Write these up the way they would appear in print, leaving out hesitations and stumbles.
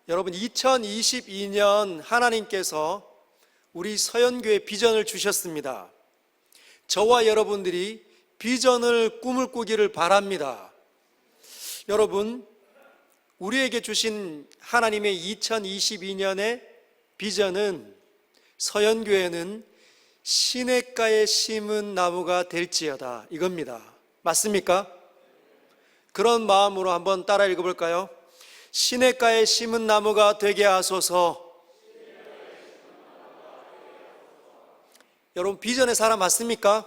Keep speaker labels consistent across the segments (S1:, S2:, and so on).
S1: 여러분, 2022년 하나님께서 우리 서연교회 비전을 주셨습니다. 저와 여러분들이 비전을 꿈을 꾸기를 바랍니다. 여러분, 우리에게 주신 하나님의 2022년의 비전은 서연교회는 시냇가에 심은 나무가 될지어다, 이겁니다. 맞습니까? 그런 마음으로 한번 따라 읽어볼까요? 시냇가에 심은 나무가 되게 하소서. 여러분, 비전의 사람 맞습니까?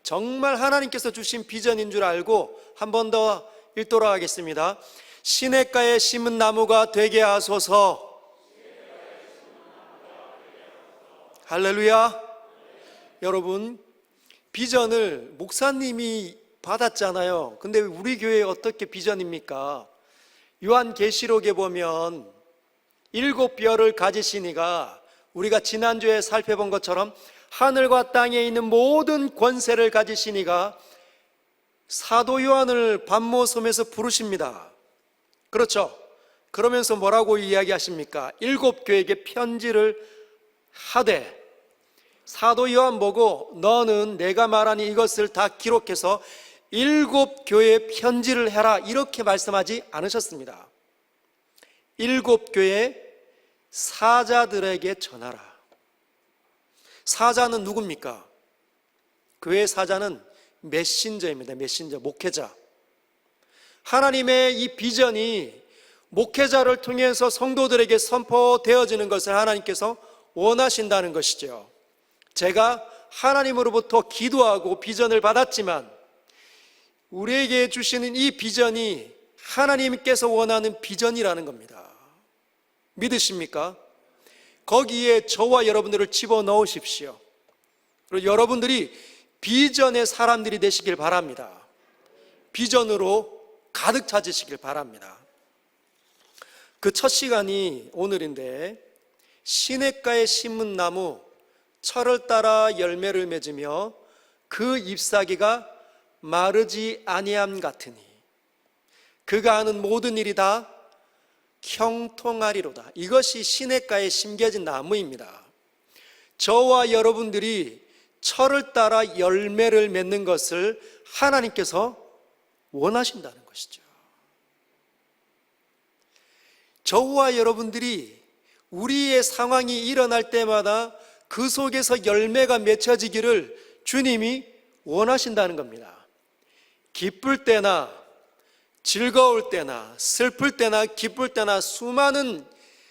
S1: 정말 하나님께서 주신 비전인 줄 알고 한 번 더 읽도록 하겠습니다. 시냇가에 심은 나무가 되게 하소서. 할렐루야. 여러분, 비전을 목사님이 받았잖아요. 근데 우리 교회에 어떻게 비전입니까? 요한계시록에 보면 7별을 가지시니가 우리가 지난주에 살펴본 것처럼 하늘과 땅에 있는 모든 권세를 가지시니가 사도 요한을 반모섬에서 부르십니다. 그렇죠? 그러면서 뭐라고 이야기하십니까? 7교회에게 편지를 하되 사도 요한 보고 너는 내가 말하니 이것을 다 기록해서 7교회에 편지를 해라, 이렇게 말씀하지 않으셨습니다. 7교회 사자들에게 전하라. 사자는 누굽니까? 교회 사자는 메신저입니다. 메신저, 목회자. 하나님의 이 비전이 목회자를 통해서 성도들에게 선포되어지는 것을 하나님께서 원하신다는 것이죠. 제가 하나님으로부터 기도하고 비전을 받았지만 우리에게 주시는 이 비전이 하나님께서 원하는 비전이라는 겁니다. 믿으십니까? 거기에 저와 여러분들을 집어넣으십시오. 그리고 여러분들이 비전의 사람들이 되시길 바랍니다. 비전으로 가득 차지시길 바랍니다. 그 첫 시간이 오늘인데, 시냇가에 심은 나무 철을 따라 열매를 맺으며 그 잎사귀가 마르지 아니함 같으니 그가 하는 모든 일이 다 형통하리로다. 이것이 시냇가에 심겨진 나무입니다. 저와 여러분들이 철을 따라 열매를 맺는 것을 하나님께서 원하신다는 것이죠. 저와 여러분들이 우리의 상황이 일어날 때마다 그 속에서 열매가 맺혀지기를 주님이 원하신다는 겁니다. 기쁠 때나 즐거울 때나 슬플 때나 기쁠 때나 수많은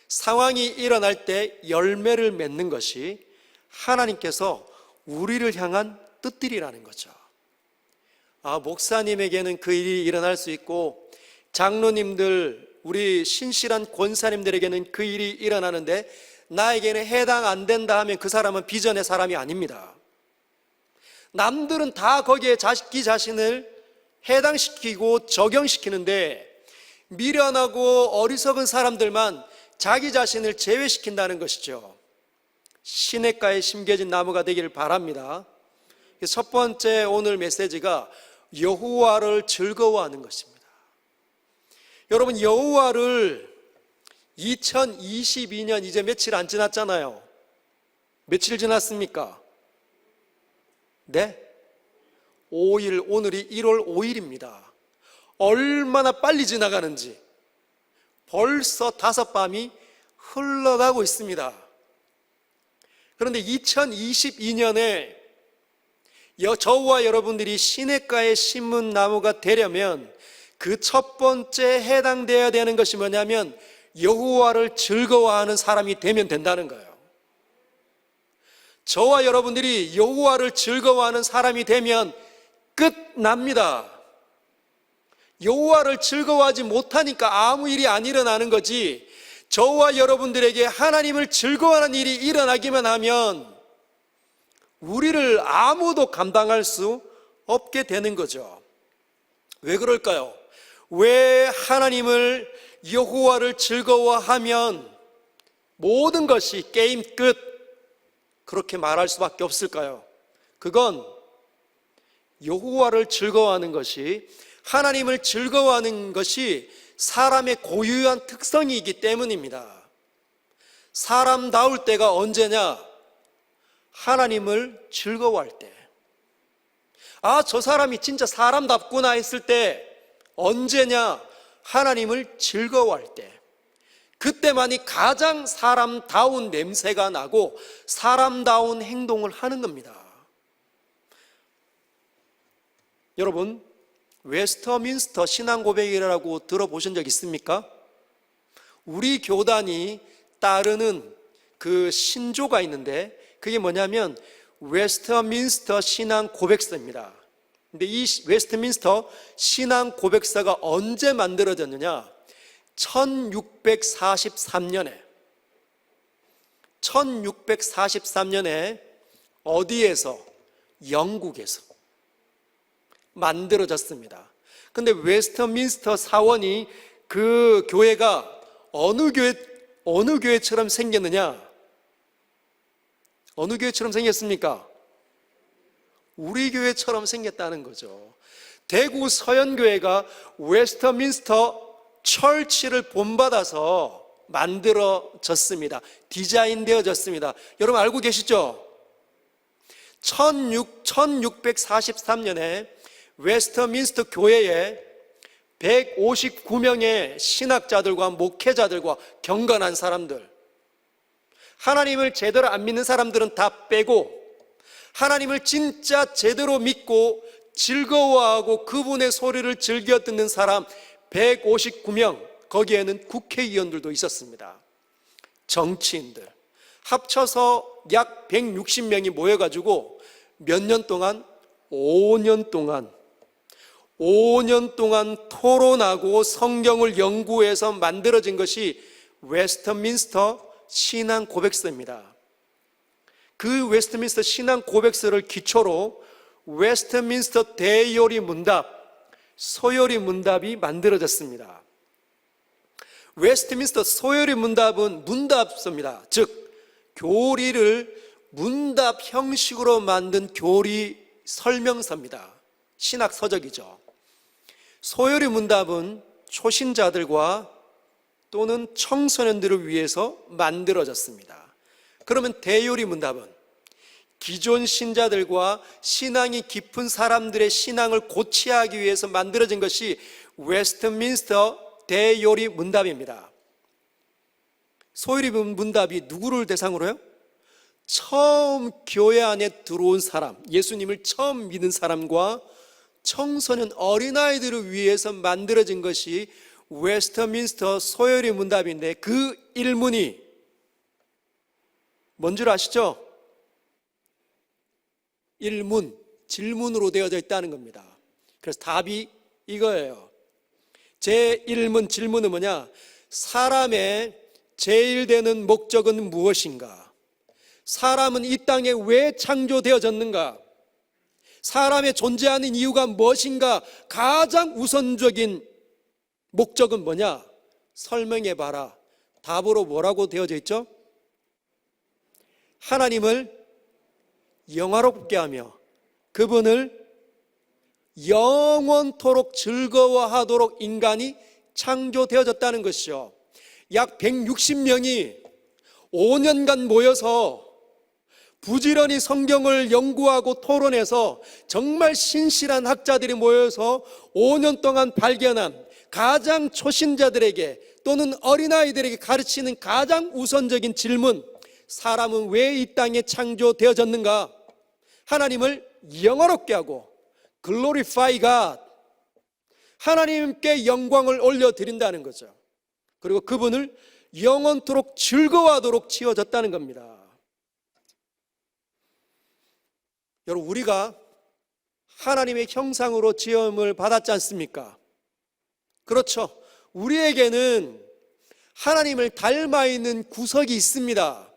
S1: 상황이 일어날 때 열매를 맺는 것이 하나님께서 우리를 향한 뜻들이라는 거죠. 목사님에게는 그 일이 일어날 수 있고 장로님들, 우리 신실한 권사님들에게는 그 일이 일어나는데 나에게는 해당 안 된다 하면 그 사람은 비전의 사람이 아닙니다. 남들은 다 거기에 자기 자신을 해당시키고 적용시키는데 미련하고 어리석은 사람들만 자기 자신을 제외시킨다는 것이죠. 시냇가에 심겨진 나무가 되기를 바랍니다. 첫 번째 오늘 메시지가 여호와를 즐거워하는 것입니다. 여러분, 여호와를 2022년 이제 며칠 안 지났잖아요. 며칠 지났습니까? 네? 5일, 오늘이 1월 5일입니다. 얼마나 빨리 지나가는지 벌써 5밤이 흘러가고 있습니다. 그런데 2022년에 저와 여러분들이 시냇가에 심은 나무가 되려면 그 첫 번째 해당되어야 되는 것이 뭐냐면 여호와를 즐거워하는 사람이 되면 된다는 거예요. 저와 여러분들이 여호와를 즐거워하는 사람이 되면 끝납니다. 여호와를 즐거워하지 못하니까 아무 일이 안 일어나는 거지, 저와 여러분들에게 하나님을 즐거워하는 일이 일어나기만 하면 우리를 아무도 감당할 수 없게 되는 거죠. 왜 그럴까요? 왜 하나님을, 여호와를 즐거워하면 모든 것이 게임 끝, 그렇게 말할 수밖에 없을까요? 그건 여호와를 즐거워하는 것이, 하나님을 즐거워하는 것이 사람의 고유한 특성이기 때문입니다. 사람다울 때가 언제냐? 하나님을 즐거워할 때. 아, 저 사람이 진짜 사람답구나 했을 때. 언제냐? 하나님을 즐거워할 때. 그때만이 가장 사람다운 냄새가 나고 사람다운 행동을 하는 겁니다. 여러분, 웨스터민스터 신앙고백이라고 들어보신 적 있습니까? 우리 교단이 따르는 그 신조가 있는데 그게 뭐냐면 웨스터민스터 신앙고백서입니다. 근데 이 웨스트민스터 신앙고백서가 언제 만들어졌느냐? 1643년에 어디에서? 영국에서 만들어졌습니다. 근데 웨스트민스터 사원이 그 교회가 어느 교회처럼 생겼느냐? 어느 교회처럼 생겼습니까? 우리 교회처럼 생겼다는 거죠. 대구 서연교회가 웨스트민스터 철치를 본받아서 만들어졌습니다. 디자인되어졌습니다. 여러분 알고 계시죠? 1643년에 웨스트민스터 교회에 159명의 신학자들과 목회자들과 경건한 사람들, 하나님을 제대로 안 믿는 사람들은 다 빼고 하나님을 진짜 제대로 믿고 즐거워하고 그분의 소리를 즐겨 듣는 사람 159명, 거기에는 국회의원들도 있었습니다. 정치인들 합쳐서 약 160명이 모여가지고 몇 년 동안? 5년 동안 토론하고 성경을 연구해서 만들어진 것이 웨스트민스터 신앙 고백서입니다. 그 웨스트민스터 신앙 고백서를 기초로 웨스트민스터 대요리 문답, 소요리 문답이 만들어졌습니다. 웨스트민스터 소요리 문답은 문답서입니다. 즉 교리를 문답 형식으로 만든 교리 설명서입니다. 신학 서적이죠. 소요리 문답은 초신자들과 또는 청소년들을 위해서 만들어졌습니다. 그러면 대요리 문답은 기존 신자들과 신앙이 깊은 사람들의 신앙을 고치하기 위해서 만들어진 것이 웨스트민스터 대요리 문답입니다. 소요리 문답이 누구를 대상으로 해요? 처음 교회 안에 들어온 사람, 예수님을 처음 믿은 사람과 청소년 어린아이들을 위해서 만들어진 것이 웨스트민스터 소요리 문답인데 그 일문이 뭔 줄 아시죠? 일문, 질문으로 되어져 있다는 겁니다. 그래서 답이 이거예요. 제1문 질문은 뭐냐? 사람의 제일 되는 목적은 무엇인가? 사람은 이 땅에 왜 창조되어졌는가? 사람의 존재하는 이유가 무엇인가? 가장 우선적인 목적은 뭐냐? 설명해 봐라. 답으로 뭐라고 되어져 있죠? 하나님을 영화롭게 하며 그분을 영원토록 즐거워하도록 인간이 창조되어졌다는 것이죠. 약 160명이 5년간 모여서 부지런히 성경을 연구하고 토론해서 정말 신실한 학자들이 모여서 5년 동안 발견한 가장 초신자들에게 또는 어린아이들에게 가르치는 가장 우선적인 질문, 사람은 왜 이 땅에 창조되어졌는가? 하나님을 영화롭게 하고 glorify God, 하나님께 영광을 올려드린다는 거죠. 그리고 그분을 영원토록 즐거워하도록 지어졌다는 겁니다. 여러분, 우리가 하나님의 형상으로 지음을 받았지 않습니까? 그렇죠. 우리에게는 하나님을 닮아 있는 구석이 있습니다.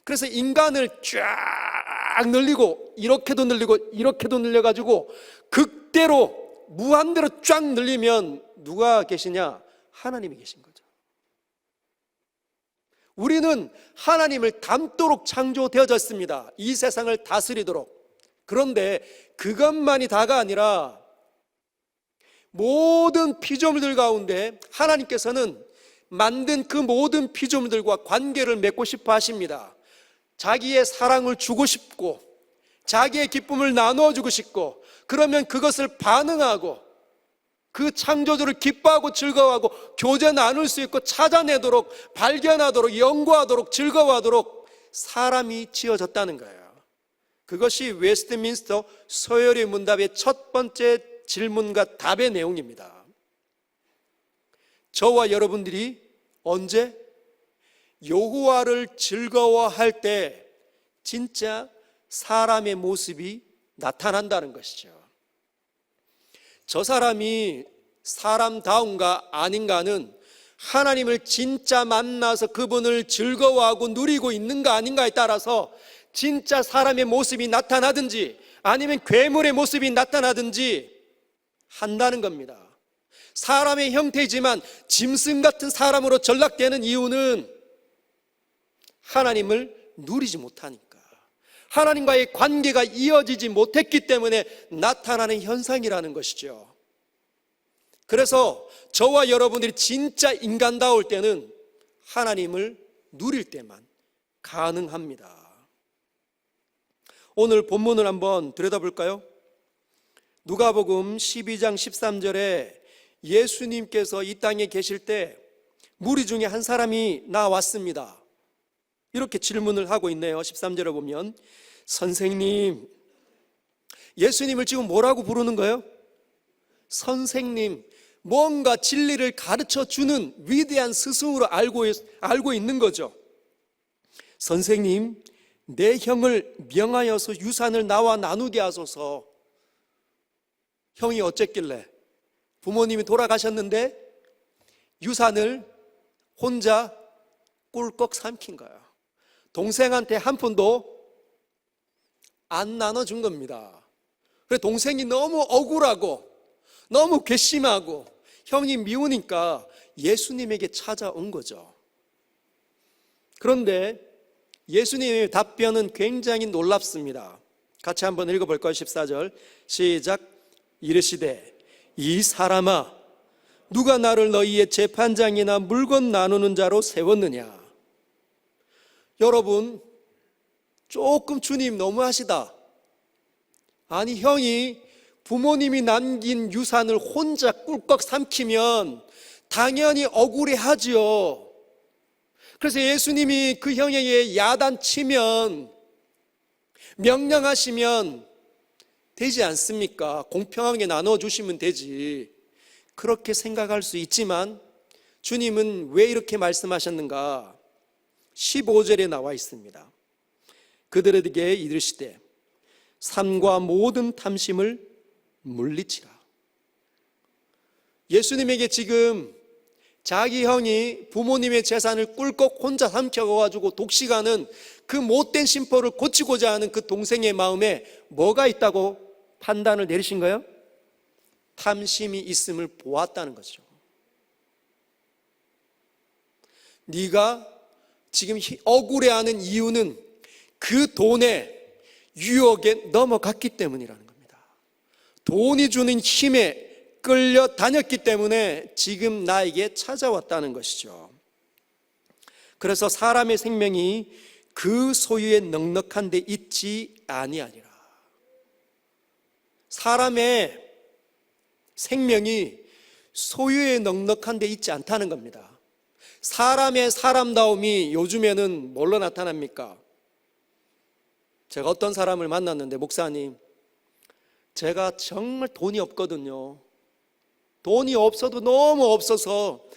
S1: 그래서 인간을 쫙 늘리고 이렇게도 늘리고 이렇게도 늘려가지고 극대로 무한대로 쫙 늘리면 누가 계시냐? 하나님이 계신 거죠. 우리는 하나님을 닮도록 창조되어졌습니다. 이 세상을 다스리도록. 그런데 그것만이 다가 아니라 모든 피조물들 가운데 하나님께서는 만든 그 모든 피조물들과 관계를 맺고 싶어 하십니다. 자기의 사랑을 주고 싶고 자기의 기쁨을 나누어주고 싶고, 그러면 그것을 반응하고 그 창조주를 기뻐하고 즐거워하고 교제 나눌 수 있고 찾아내도록, 발견하도록, 연구하도록, 즐거워하도록 사람이 지어졌다는 거예요. 그것이 웨스트민스터 서열의 문답의 첫 번째 질문과 답의 내용입니다. 저와 여러분들이 언제 여호와를 즐거워할 때 진짜 사람의 모습이 나타난다는 것이죠. 저 사람이 사람다운가 아닌가는 하나님을 진짜 만나서 그분을 즐거워하고 누리고 있는가 아닌가에 따라서 진짜 사람의 모습이 나타나든지 아니면 괴물의 모습이 나타나든지 한다는 겁니다. 사람의 형태이지만 짐승 같은 사람으로 전락되는 이유는 하나님을 누리지 못하니까, 하나님과의 관계가 이어지지 못했기 때문에 나타나는 현상이라는 것이죠. 그래서 저와 여러분들이 진짜 인간다울 때는 하나님을 누릴 때만 가능합니다. 오늘 본문을 한번 들여다볼까요? 누가복음 12장 13절에 예수님께서 이 땅에 계실 때 무리 중에 한 사람이 나왔습니다. 이렇게 질문을 하고 있네요. 13절에 보면, 선생님, 예수님을 지금 뭐라고 부르는 거예요? 선생님, 뭔가 진리를 가르쳐 주는 위대한 스승으로 알고 있는 거죠. 선생님, 내 형을 명하여서 유산을 나와 나누게 하소서. 형이 어쨌길래? 부모님이 돌아가셨는데 유산을 혼자 꿀꺽 삼킨 거예요. 동생한테 한 푼도 안 나눠준 겁니다. 그래서 동생이 너무 억울하고 너무 괘씸하고 형이 미우니까 예수님에게 찾아온 거죠. 그런데 예수님의 답변은 굉장히 놀랍습니다. 같이 한번 읽어볼까요? 14절 시작. 이르시되 이 사람아, 누가 나를 너희의 재판장이나 물건 나누는 자로 세웠느냐? 여러분, 조금 주님 너무하시다. 아니, 형이 부모님이 남긴 유산을 혼자 꿀꺽 삼키면 당연히 억울해하지요. 그래서 예수님이 그 형에게 야단치면, 명령하시면 되지 않습니까? 공평하게 나눠주시면 되지. 그렇게 생각할 수 있지만 주님은 왜 이렇게 말씀하셨는가? 15절에 나와 있습니다. 그들에게 이르시되 삶과 모든 탐심을 물리치라. 예수님에게 지금 자기 형이 부모님의 재산을 꿀꺽 혼자 삼켜가지고 독식하는 그 못된 심포를 고치고자 하는 그 동생의 마음에 뭐가 있다고 판단을 내리신 거예요? 탐심이 있음을 보았다는 거죠. 네가 지금 억울해하는 이유는 그 돈의 유혹에 넘어갔기 때문이라는 겁니다. 돈이 주는 힘에 끌려다녔기 때문에 지금 나에게 찾아왔다는 것이죠. 그래서 사람의 생명이 그 소유에 넉넉한 데 있지 아니하리라. 사람의 생명이 소유에 넉넉한 데 있지 않다는 겁니다. 사람의 사람다움이 요즘에는 뭘로 나타납니까? 제가 어떤 사람을 만났는데, 목사님, 제가 정말 돈이 없거든요. 돈이 없어도 너무 없어서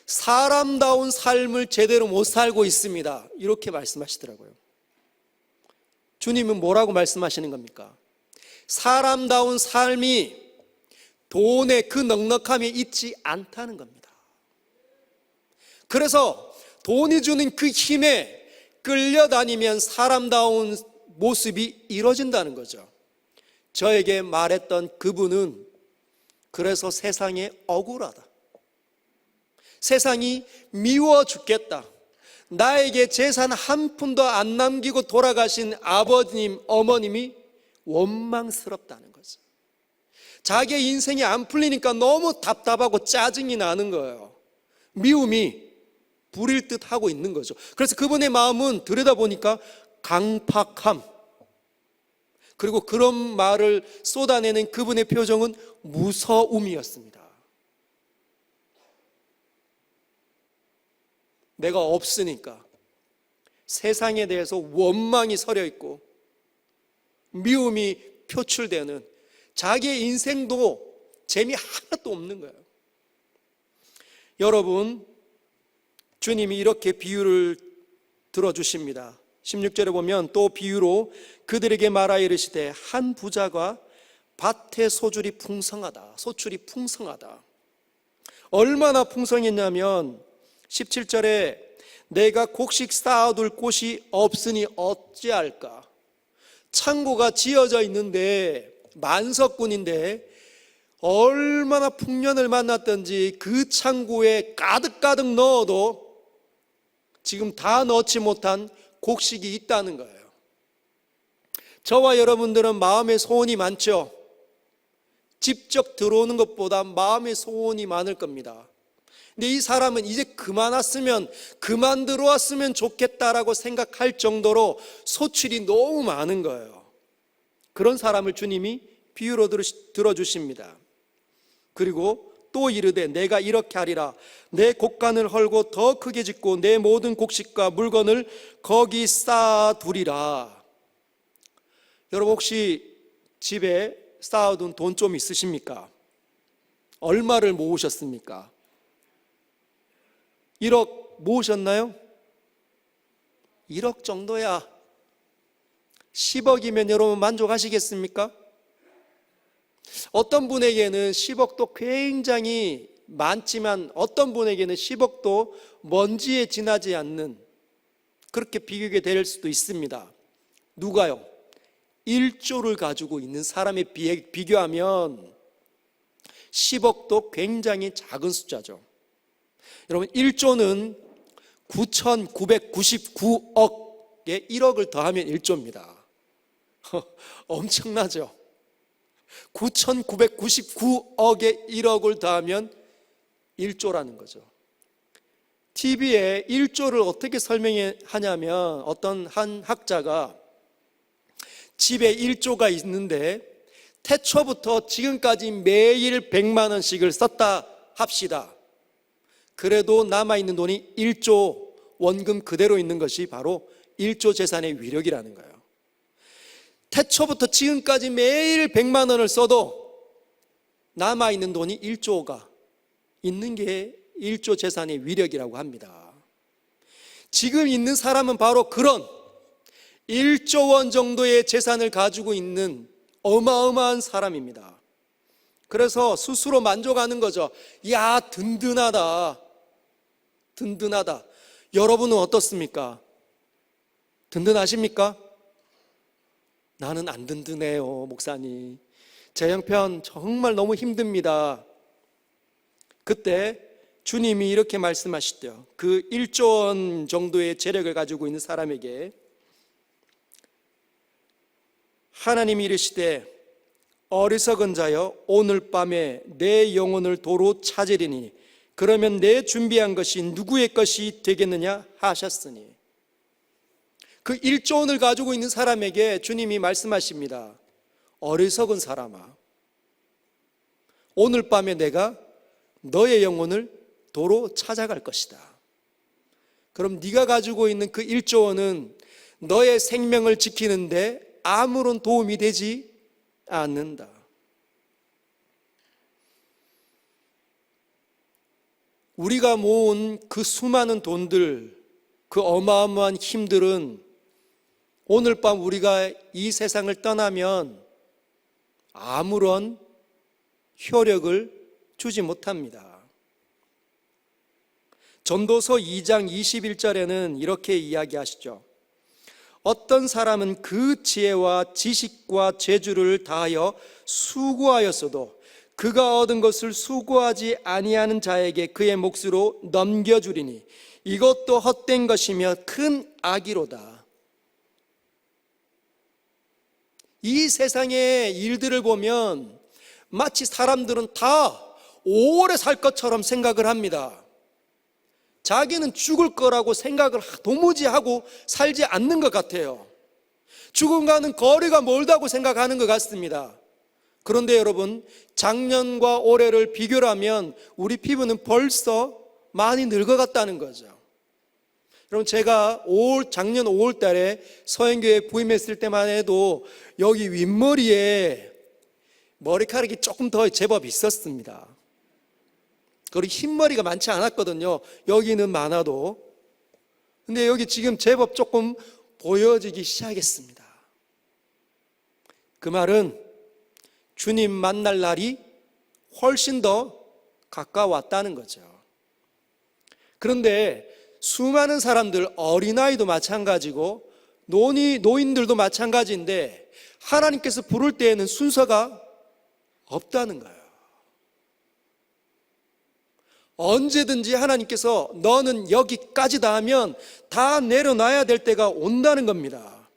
S1: 사람다운 삶을 제대로 못 살고 있습니다. 이렇게 말씀하시더라고요. 주님은 뭐라고 말씀하시는 겁니까? 사람다운 삶이 돈의 그 넉넉함에 있지 않다는 겁니다. 그래서 돈이 주는 그 힘에 끌려다니면 사람다운 모습이 이루어진다는 거죠. 저에게 말했던 그분은 그래서 세상에 억울하다, 세상이 미워 죽겠다, 나에게 재산 한 푼도 안 남기고 돌아가신 아버님, 어머님이 원망스럽다는 거죠. 자기의 인생이 안 풀리니까 너무 답답하고 짜증이 나는 거예요. 미움이 부릴 듯 하고 있는 거죠. 그래서 그분의 마음은 들여다보니까 강팍함, 그리고 그런 말을 쏟아내는 그분의 표정은 무서움이었습니다. 내가 없으니까 세상에 대해서 원망이 서려 있고 미움이 표출되는, 자기의 인생도 재미 하나도 없는 거예요. 여러분, 주님이 이렇게 비유를 들어주십니다. 16절에 보면 또 비유로 그들에게 말하여 이르시되 한 부자가 밭에 소출이 풍성하다. 얼마나 풍성했냐면 17절에 내가 곡식 쌓아둘 곳이 없으니 어찌할까. 창고가 지어져 있는데 만석군인데 얼마나 풍년을 만났던지 그 창고에 가득가득 넣어도 지금 다 넣지 못한 곡식이 있다는 거예요. 저와 여러분들은 마음의 소원이 많죠. 직접 들어오는 것보다 마음의 소원이 많을 겁니다. 근데 이 사람은 이제 그만 왔으면, 그만 들어왔으면 좋겠다라고 생각할 정도로 소출이 너무 많은 거예요. 그런 사람을 주님이 비유로 들어주십니다. 그리고 또 이르되 내가 이렇게 하리라. 내 곡간을 헐고 더 크게 짓고 내 모든 곡식과 물건을 거기 쌓아두리라. 여러분, 혹시 집에 쌓아둔 돈 좀 있으십니까? 얼마를 모으셨습니까? 1억 모으셨나요? 1억 정도야. 10억이면 여러분 만족하시겠습니까? 어떤 분에게는 10억도 굉장히 많지만 어떤 분에게는 10억도 먼지에 지나지 않는, 그렇게 비교가 될 수도 있습니다. 누가요? 1조를 가지고 있는 사람에 비교하면 10억도 굉장히 작은 숫자죠. 여러분, 1조는 9,999억에 1억을 더하면 1조입니다. 엄청나죠? 9,999억에 1억을 더하면 1조라는 거죠. TV에 1조를 어떻게 설명하냐면 어떤 한 학자가 집에 1조가 있는데 태초부터 지금까지 매일 100만 원씩을 썼다 합시다. 그래도 남아있는 돈이 1조 원금 그대로 있는 것이 바로 1조 재산의 위력이라는 거예요. 태초부터 지금까지 매일 100만 원을 써도 남아있는 돈이 1조가 있는 게 1조 재산의 위력이라고 합니다. 지금 있는 사람은 바로 그런 1조 원 정도의 재산을 가지고 있는 어마어마한 사람입니다. 그래서 스스로 만족하는 거죠. 야, 든든하다. 여러분은 어떻습니까? 든든하십니까? 나는 안 든든해요, 목사님. 제 형편 정말 너무 힘듭니다. 그때 주님이 이렇게 말씀하시대요. 그 1조 원 정도의 재력을 가지고 있는 사람에게 하나님이 이르시되 어리석은 자여 오늘 밤에 내 영혼을 도로 찾으리니 그러면 내 준비한 것이 누구의 것이 되겠느냐 하셨으니, 그 1조 원을 가지고 있는 사람에게 주님이 말씀하십니다. 어리석은 사람아, 오늘 밤에 내가 너의 영혼을 도로 찾아갈 것이다. 그럼 네가 가지고 있는 그 1조 원은 너의 생명을 지키는데 아무런 도움이 되지 않는다. 우리가 모은 그 수많은 돈들, 그 어마어마한 힘들은 오늘 밤 우리가 이 세상을 떠나면 아무런 효력을 주지 못합니다. 전도서 2장 21절에는 이렇게 이야기하시죠. 어떤 사람은 그 지혜와 지식과 재주를 다하여 수고하였어도 그가 얻은 것을 수고하지 아니하는 자에게 그의 몫으로 넘겨주리니 이것도 헛된 것이며 큰 악이로다. 이 세상의 일들을 보면 마치 사람들은 다 오래 살 것처럼 생각을 합니다. 자기는 죽을 거라고 생각을 도무지 하고 살지 않는 것 같아요. 죽음과는 거리가 멀다고 생각하는 것 같습니다. 그런데 여러분, 작년과 올해를 비교를 하면 우리 피부는 벌써 많이 늙어갔다는 거죠. 여러분, 제가 작년 5월 달에 서현교회에 부임했을 때만 해도 여기 윗머리에 머리카락이 조금 더 제법 있었습니다. 그리고 흰머리가 많지 않았거든요. 여기는 많아도. 근데 여기 지금 제법 조금 보여지기 시작했습니다. 그 말은 주님 만날 날이 훨씬 더 가까웠다는 거죠. 그런데 수많은 사람들, 어린아이도 마찬가지고 노인들도 마찬가지인데 하나님께서 부를 때에는 순서가 없다는 거예요. 언제든지 하나님께서 너는 여기까지다 하면 다 내려놔야 될 때가 온다는 겁니다.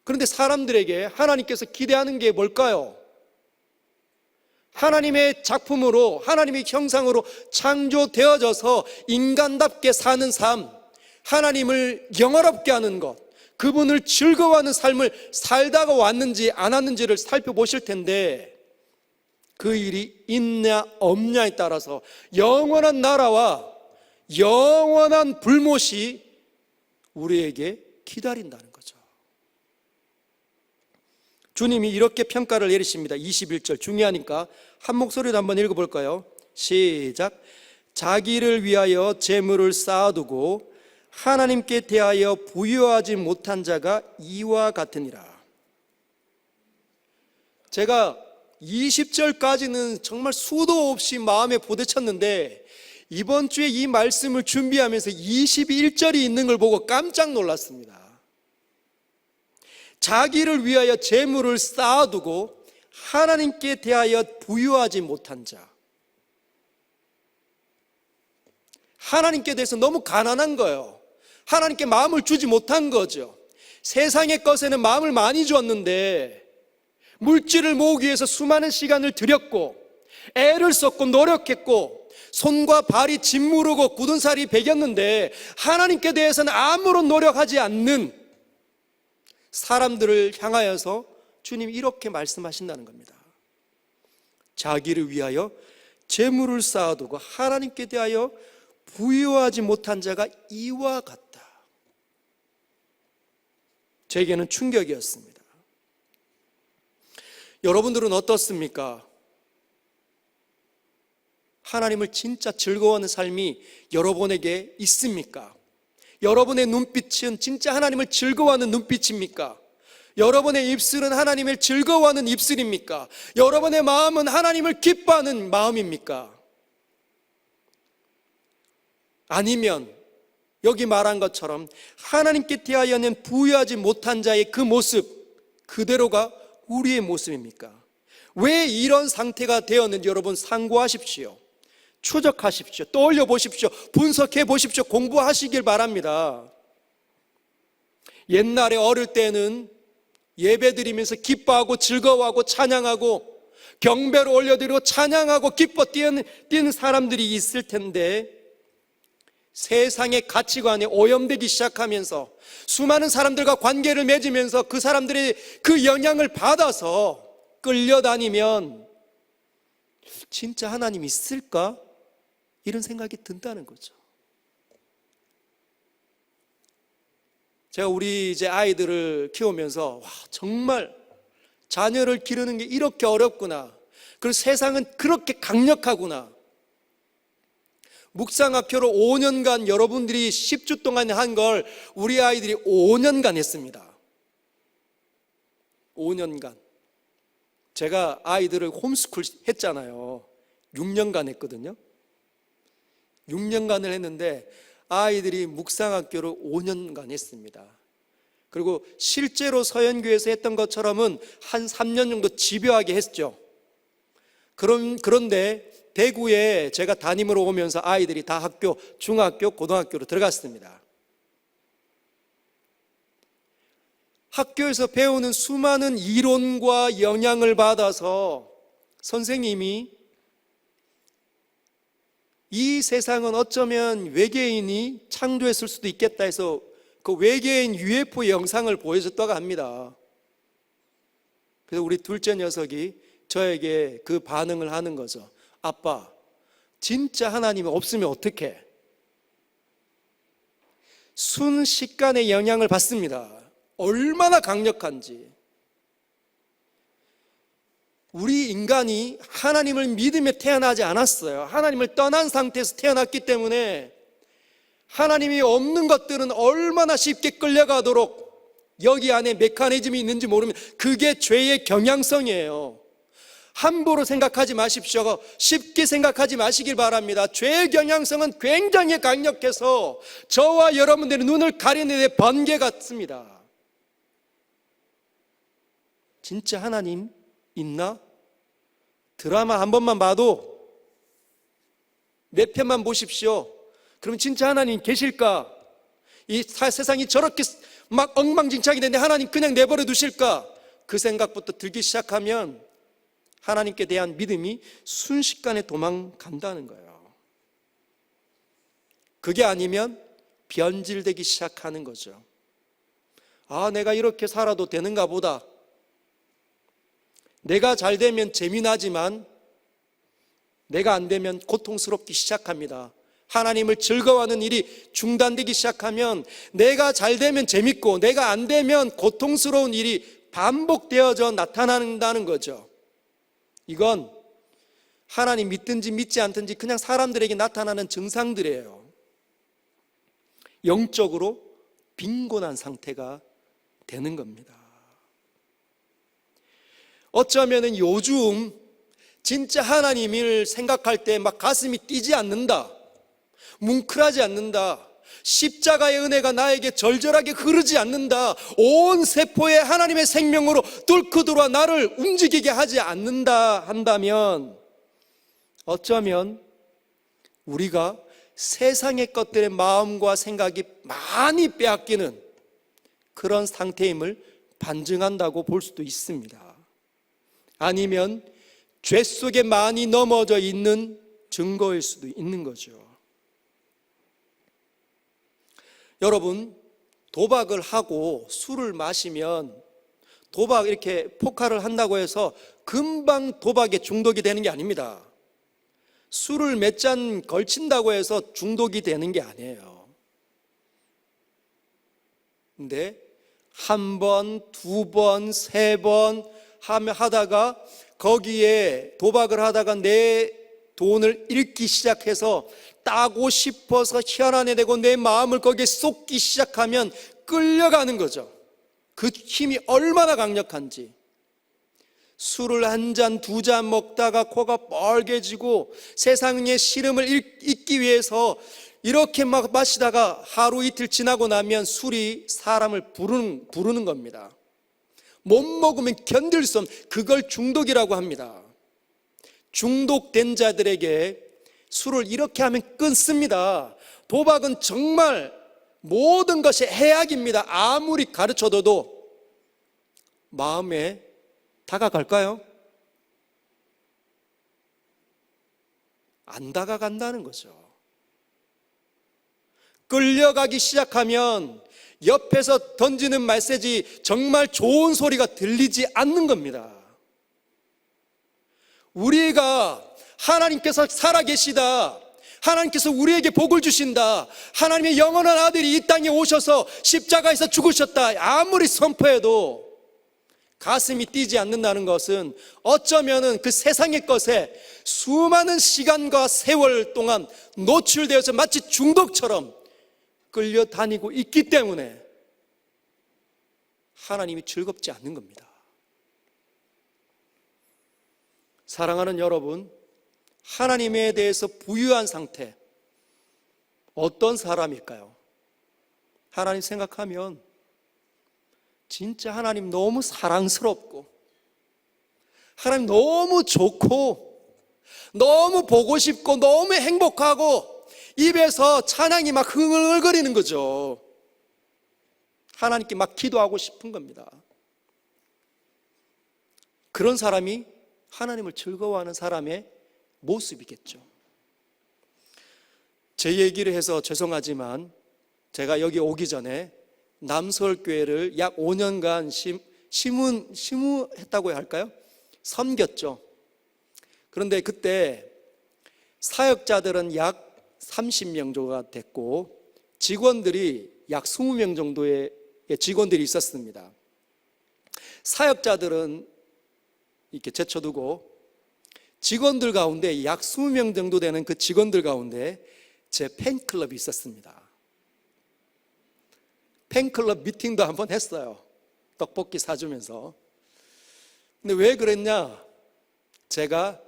S1: 그런데 사람들에게 하나님께서 기대하는 게 뭘까요? 하나님의 작품으로, 하나님의 형상으로 창조되어져서 인간답게 사는 삶, 하나님을 영화롭게 하는 것, 그분을 즐거워하는 삶을 살다가 왔는지 안 왔는지를 살펴보실 텐데, 그 일이 있냐 없냐에 따라서 영원한 나라와 영원한 불못이 우리에게 기다린다는 거죠. 주님이 이렇게 평가를 내리십니다. 21절 중요하니까 한 목소리로 한번 읽어볼까요? 시작. 자기를 위하여 재물을 쌓아두고 하나님께 대하여 부유하지 못한 자가 이와 같으니라. 제가 20절까지는 정말 수도 없이 마음에 부딪혔는데 이번 주에 이 말씀을 준비하면서 21절이 있는 걸 보고 깜짝 놀랐습니다. 자기를 위하여 재물을 쌓아두고 하나님께 대하여 부유하지 못한 자. 하나님께 대해서 너무 가난한 거예요. 하나님께 마음을 주지 못한 거죠. 세상의 것에는 마음을 많이 주었는데 물질을 모으기 위해서 수많은 시간을 들였고 애를 썼고 노력했고 손과 발이 짓무르고 굳은 살이 배겼는데 하나님께 대해서는 아무런 노력하지 않는 사람들을 향하여서 주님이 이렇게 말씀하신다는 겁니다. 자기를 위하여 재물을 쌓아두고 하나님께 대하여 부유하지 못한 자가 이와 같다. 제게는 충격이었습니다. 여러분들은 어떻습니까? 하나님을 진짜 즐거워하는 삶이 여러분에게 있습니까? 여러분의 눈빛은 진짜 하나님을 즐거워하는 눈빛입니까? 여러분의 입술은 하나님을 즐거워하는 입술입니까? 여러분의 마음은 하나님을 기뻐하는 마음입니까? 아니면 여기 말한 것처럼 하나님께 대하여는 부유하지 못한 자의 그 모습 그대로가 우리의 모습입니까? 왜 이런 상태가 되었는지 여러분 상고하십시오. 추적하십시오. 떠올려 보십시오. 분석해 보십시오. 공부하시길 바랍니다. 옛날에 어릴 때는 예배드리면서 기뻐하고 즐거워하고 찬양하고 경배를 올려드리고 찬양하고 기뻐 뛰는 사람들이 있을 텐데 세상의 가치관이 오염되기 시작하면서 수많은 사람들과 관계를 맺으면서 그 사람들의 그 영향을 받아서 끌려다니면 진짜 하나님 있을까? 이런 생각이 든다는 거죠. 제가 우리 이제 아이들을 키우면서 와, 정말 자녀를 기르는 게 이렇게 어렵구나. 그리고 세상은 그렇게 강력하구나. 묵상학교로 5년간 여러분들이 10주 동안 한 걸 우리 아이들이 5년간 했습니다. 5년간. 제가 아이들을 홈스쿨 했잖아요. 6년간 했거든요. 6년간을 했는데 아이들이 묵상학교를 5년간 했습니다. 그리고 실제로 서현교회에서 했던 것처럼은 한 3년 정도 집요하게 했죠. 그런데 대구에 제가 담임으로 오면서 아이들이 다 학교, 중학교, 고등학교로 들어갔습니다. 학교에서 배우는 수많은 이론과 영향을 받아서 선생님이 이 세상은 어쩌면 외계인이 창조했을 수도 있겠다 해서 그 외계인 UFO 영상을 보여줬다고 합니다. 그래서 우리 둘째 녀석이 저에게 그 반응을 하는 거죠. 아빠, 진짜 하나님이 없으면 어떡해? 순식간에 영향을 받습니다. 얼마나 강력한지. 우리 인간이 하나님을 믿으며 태어나지 않았어요. 하나님을 떠난 상태에서 태어났기 때문에 하나님이 없는 것들은 얼마나 쉽게 끌려가도록 여기 안에 메커니즘이 있는지 모르면 그게 죄의 경향성이에요. 함부로 생각하지 마십시오. 쉽게 생각하지 마시길 바랍니다. 죄의 경향성은 굉장히 강력해서 저와 여러분들의 눈을 가리는 데 번개 같습니다. 진짜 하나님 있나? 드라마 한 번만 봐도 몇 편만 보십시오. 그럼 진짜 하나님 계실까? 이 세상이 저렇게 막 엉망진창이 되는데 하나님 그냥 내버려 두실까? 그 생각부터 들기 시작하면 하나님께 대한 믿음이 순식간에 도망간다는 거예요. 그게 아니면 변질되기 시작하는 거죠. 아, 내가 이렇게 살아도 되는가 보다. 내가 잘 되면 재미나지만 내가 안 되면 고통스럽기 시작합니다. 하나님을 즐거워하는 일이 중단되기 시작하면 내가 잘 되면 재밌고 내가 안 되면 고통스러운 일이 반복되어져 나타난다는 거죠. 이건 하나님 믿든지 믿지 않든지 그냥 사람들에게 나타나는 증상들이에요. 영적으로 빈곤한 상태가 되는 겁니다. 어쩌면 요즘 진짜 하나님을 생각할 때 막 가슴이 뛰지 않는다, 뭉클하지 않는다, 십자가의 은혜가 나에게 절절하게 흐르지 않는다, 온 세포에 하나님의 생명으로 뚫고 들어와 나를 움직이게 하지 않는다 한다면 어쩌면 우리가 세상의 것들의 마음과 생각이 많이 빼앗기는 그런 상태임을 반증한다고 볼 수도 있습니다. 아니면 죄 속에 많이 넘어져 있는 증거일 수도 있는 거죠. 여러분, 도박을 하고 술을 마시면 도박 이렇게 포카를 한다고 해서 금방 도박에 중독이 되는 게 아닙니다. 술을 몇 잔 걸친다고 해서 중독이 되는 게 아니에요. 근데 한 번, 두 번, 세 번 하다가 거기에 도박을 하다가 내 돈을 잃기 시작해서 따고 싶어서 현안에 대고 내 마음을 거기에 쏟기 시작하면 끌려가는 거죠. 그 힘이 얼마나 강력한지. 술을 한 잔, 두 잔 먹다가 코가 뻘개지고 세상의 시름을 잊기 위해서 이렇게 막 마시다가 하루 이틀 지나고 나면 술이 사람을 부르는 겁니다. 못 먹으면 견딜 수 없는, 그걸 중독이라고 합니다. 중독된 자들에게 술을 이렇게 하면 끊습니다. 도박은 정말 모든 것이 해악입니다. 아무리 가르쳐둬도 마음에 다가갈까요? 안 다가간다는 거죠. 끌려가기 시작하면 옆에서 던지는 메시지, 정말 좋은 소리가 들리지 않는 겁니다. 우리가 하나님께서 살아계시다, 하나님께서 우리에게 복을 주신다, 하나님의 영원한 아들이 이 땅에 오셔서 십자가에서 죽으셨다 아무리 선포해도 가슴이 뛰지 않는다는 것은 어쩌면 그 세상의 것에 수많은 시간과 세월 동안 노출되어서 마치 중독처럼 끌려다니고 있기 때문에 하나님이 즐겁지 않는 겁니다. 사랑하는 여러분, 하나님에 대해서 부유한 상태, 어떤 사람일까요? 하나님 생각하면 진짜 하나님 너무 사랑스럽고 하나님 너무 좋고 너무 보고 싶고 너무 행복하고 입에서 찬양이 막 흥얼거리는 거죠. 하나님께 막 기도하고 싶은 겁니다. 그런 사람이 하나님을 즐거워하는 사람의 모습이겠죠. 제 얘기를 해서 죄송하지만 제가 여기 오기 전에 남서울교회를 약 5년간 심우했다고 해야 할까요? 섬겼죠. 그런데 그때 사역자들은 약 30명 정도가 됐고 직원들이 약 20명 정도의 직원들이 있었습니다. 사역자들은 이렇게 제쳐두고 직원들 가운데 약 20명 정도 되는 그 직원들 가운데 제 팬클럽이 있었습니다. 팬클럽 미팅도 한번 했어요. 떡볶이 사주면서. 근데 왜 그랬냐? 제가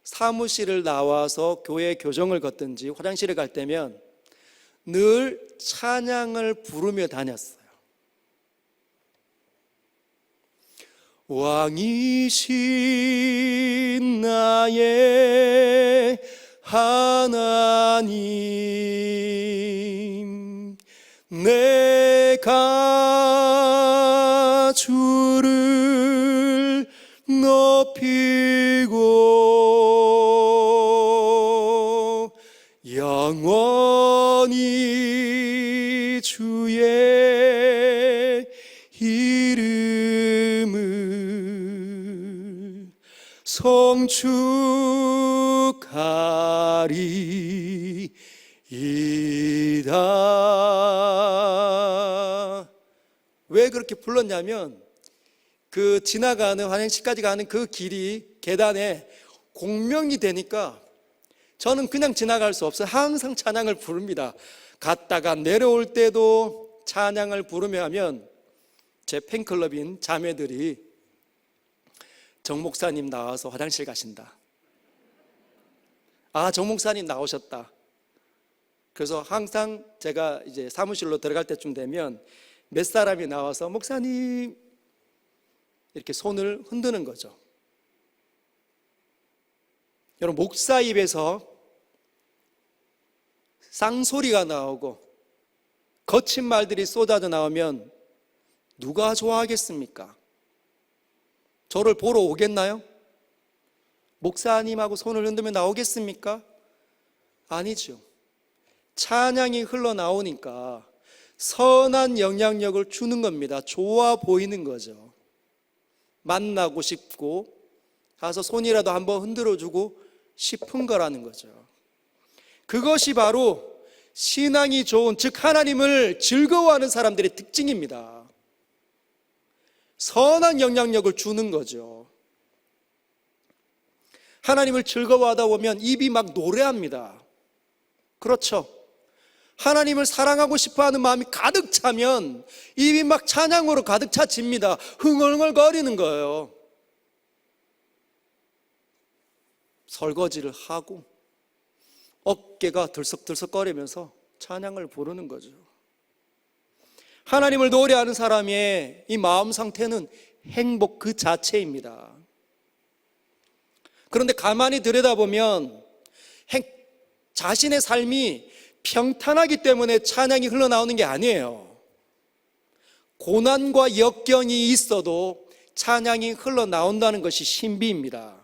S1: 사무실을 나와서 교회 교정을 걷든지 화장실에 갈 때면 늘 찬양을 부르며 다녔어요. 왕이신 나의 하나님, 내가 주를 높이고 영원히 주의 이름을 송축하리이다. 왜 그렇게 불렀냐면 그 지나가는 화장실까지 가는 그 길이 계단에 공명이 되니까 저는 그냥 지나갈 수 없어요. 항상 찬양을 부릅니다. 갔다가 내려올 때도 찬양을 부르며 하면 제 팬클럽인 자매들이 정 목사님 나와서 화장실 가신다. 아, 정 목사님 나오셨다. 그래서 항상 제가 이제 사무실로 들어갈 때쯤 되면 몇 사람이 나와서 목사님 이렇게 손을 흔드는 거죠. 여러분, 목사 입에서 쌍소리가 나오고 거친 말들이 쏟아져 나오면 누가 좋아하겠습니까? 저를 보러 오겠나요? 목사님하고 손을 흔들면 나오겠습니까? 아니죠. 찬양이 흘러나오니까 선한 영향력을 주는 겁니다. 좋아 보이는 거죠. 만나고 싶고 가서 손이라도 한번 흔들어주고 싶은 거라는 거죠. 그것이 바로 신앙이 좋은, 즉 하나님을 즐거워하는 사람들의 특징입니다. 선한 영향력을 주는 거죠. 하나님을 즐거워하다 보면 입이 막 노래합니다. 그렇죠. 하나님을 사랑하고 싶어하는 마음이 가득 차면 입이 막 찬양으로 가득 차집니다. 흥얼흥얼거리는 거예요. 설거지를 하고 어깨가 들썩들썩거리면서 찬양을 부르는 거죠. 하나님을 노래하는 사람의 이 마음 상태는 행복 그 자체입니다. 그런데 가만히 들여다보면 자신의 삶이 평탄하기 때문에 찬양이 흘러나오는 게 아니에요. 고난과 역경이 있어도 찬양이 흘러나온다는 것이 신비입니다.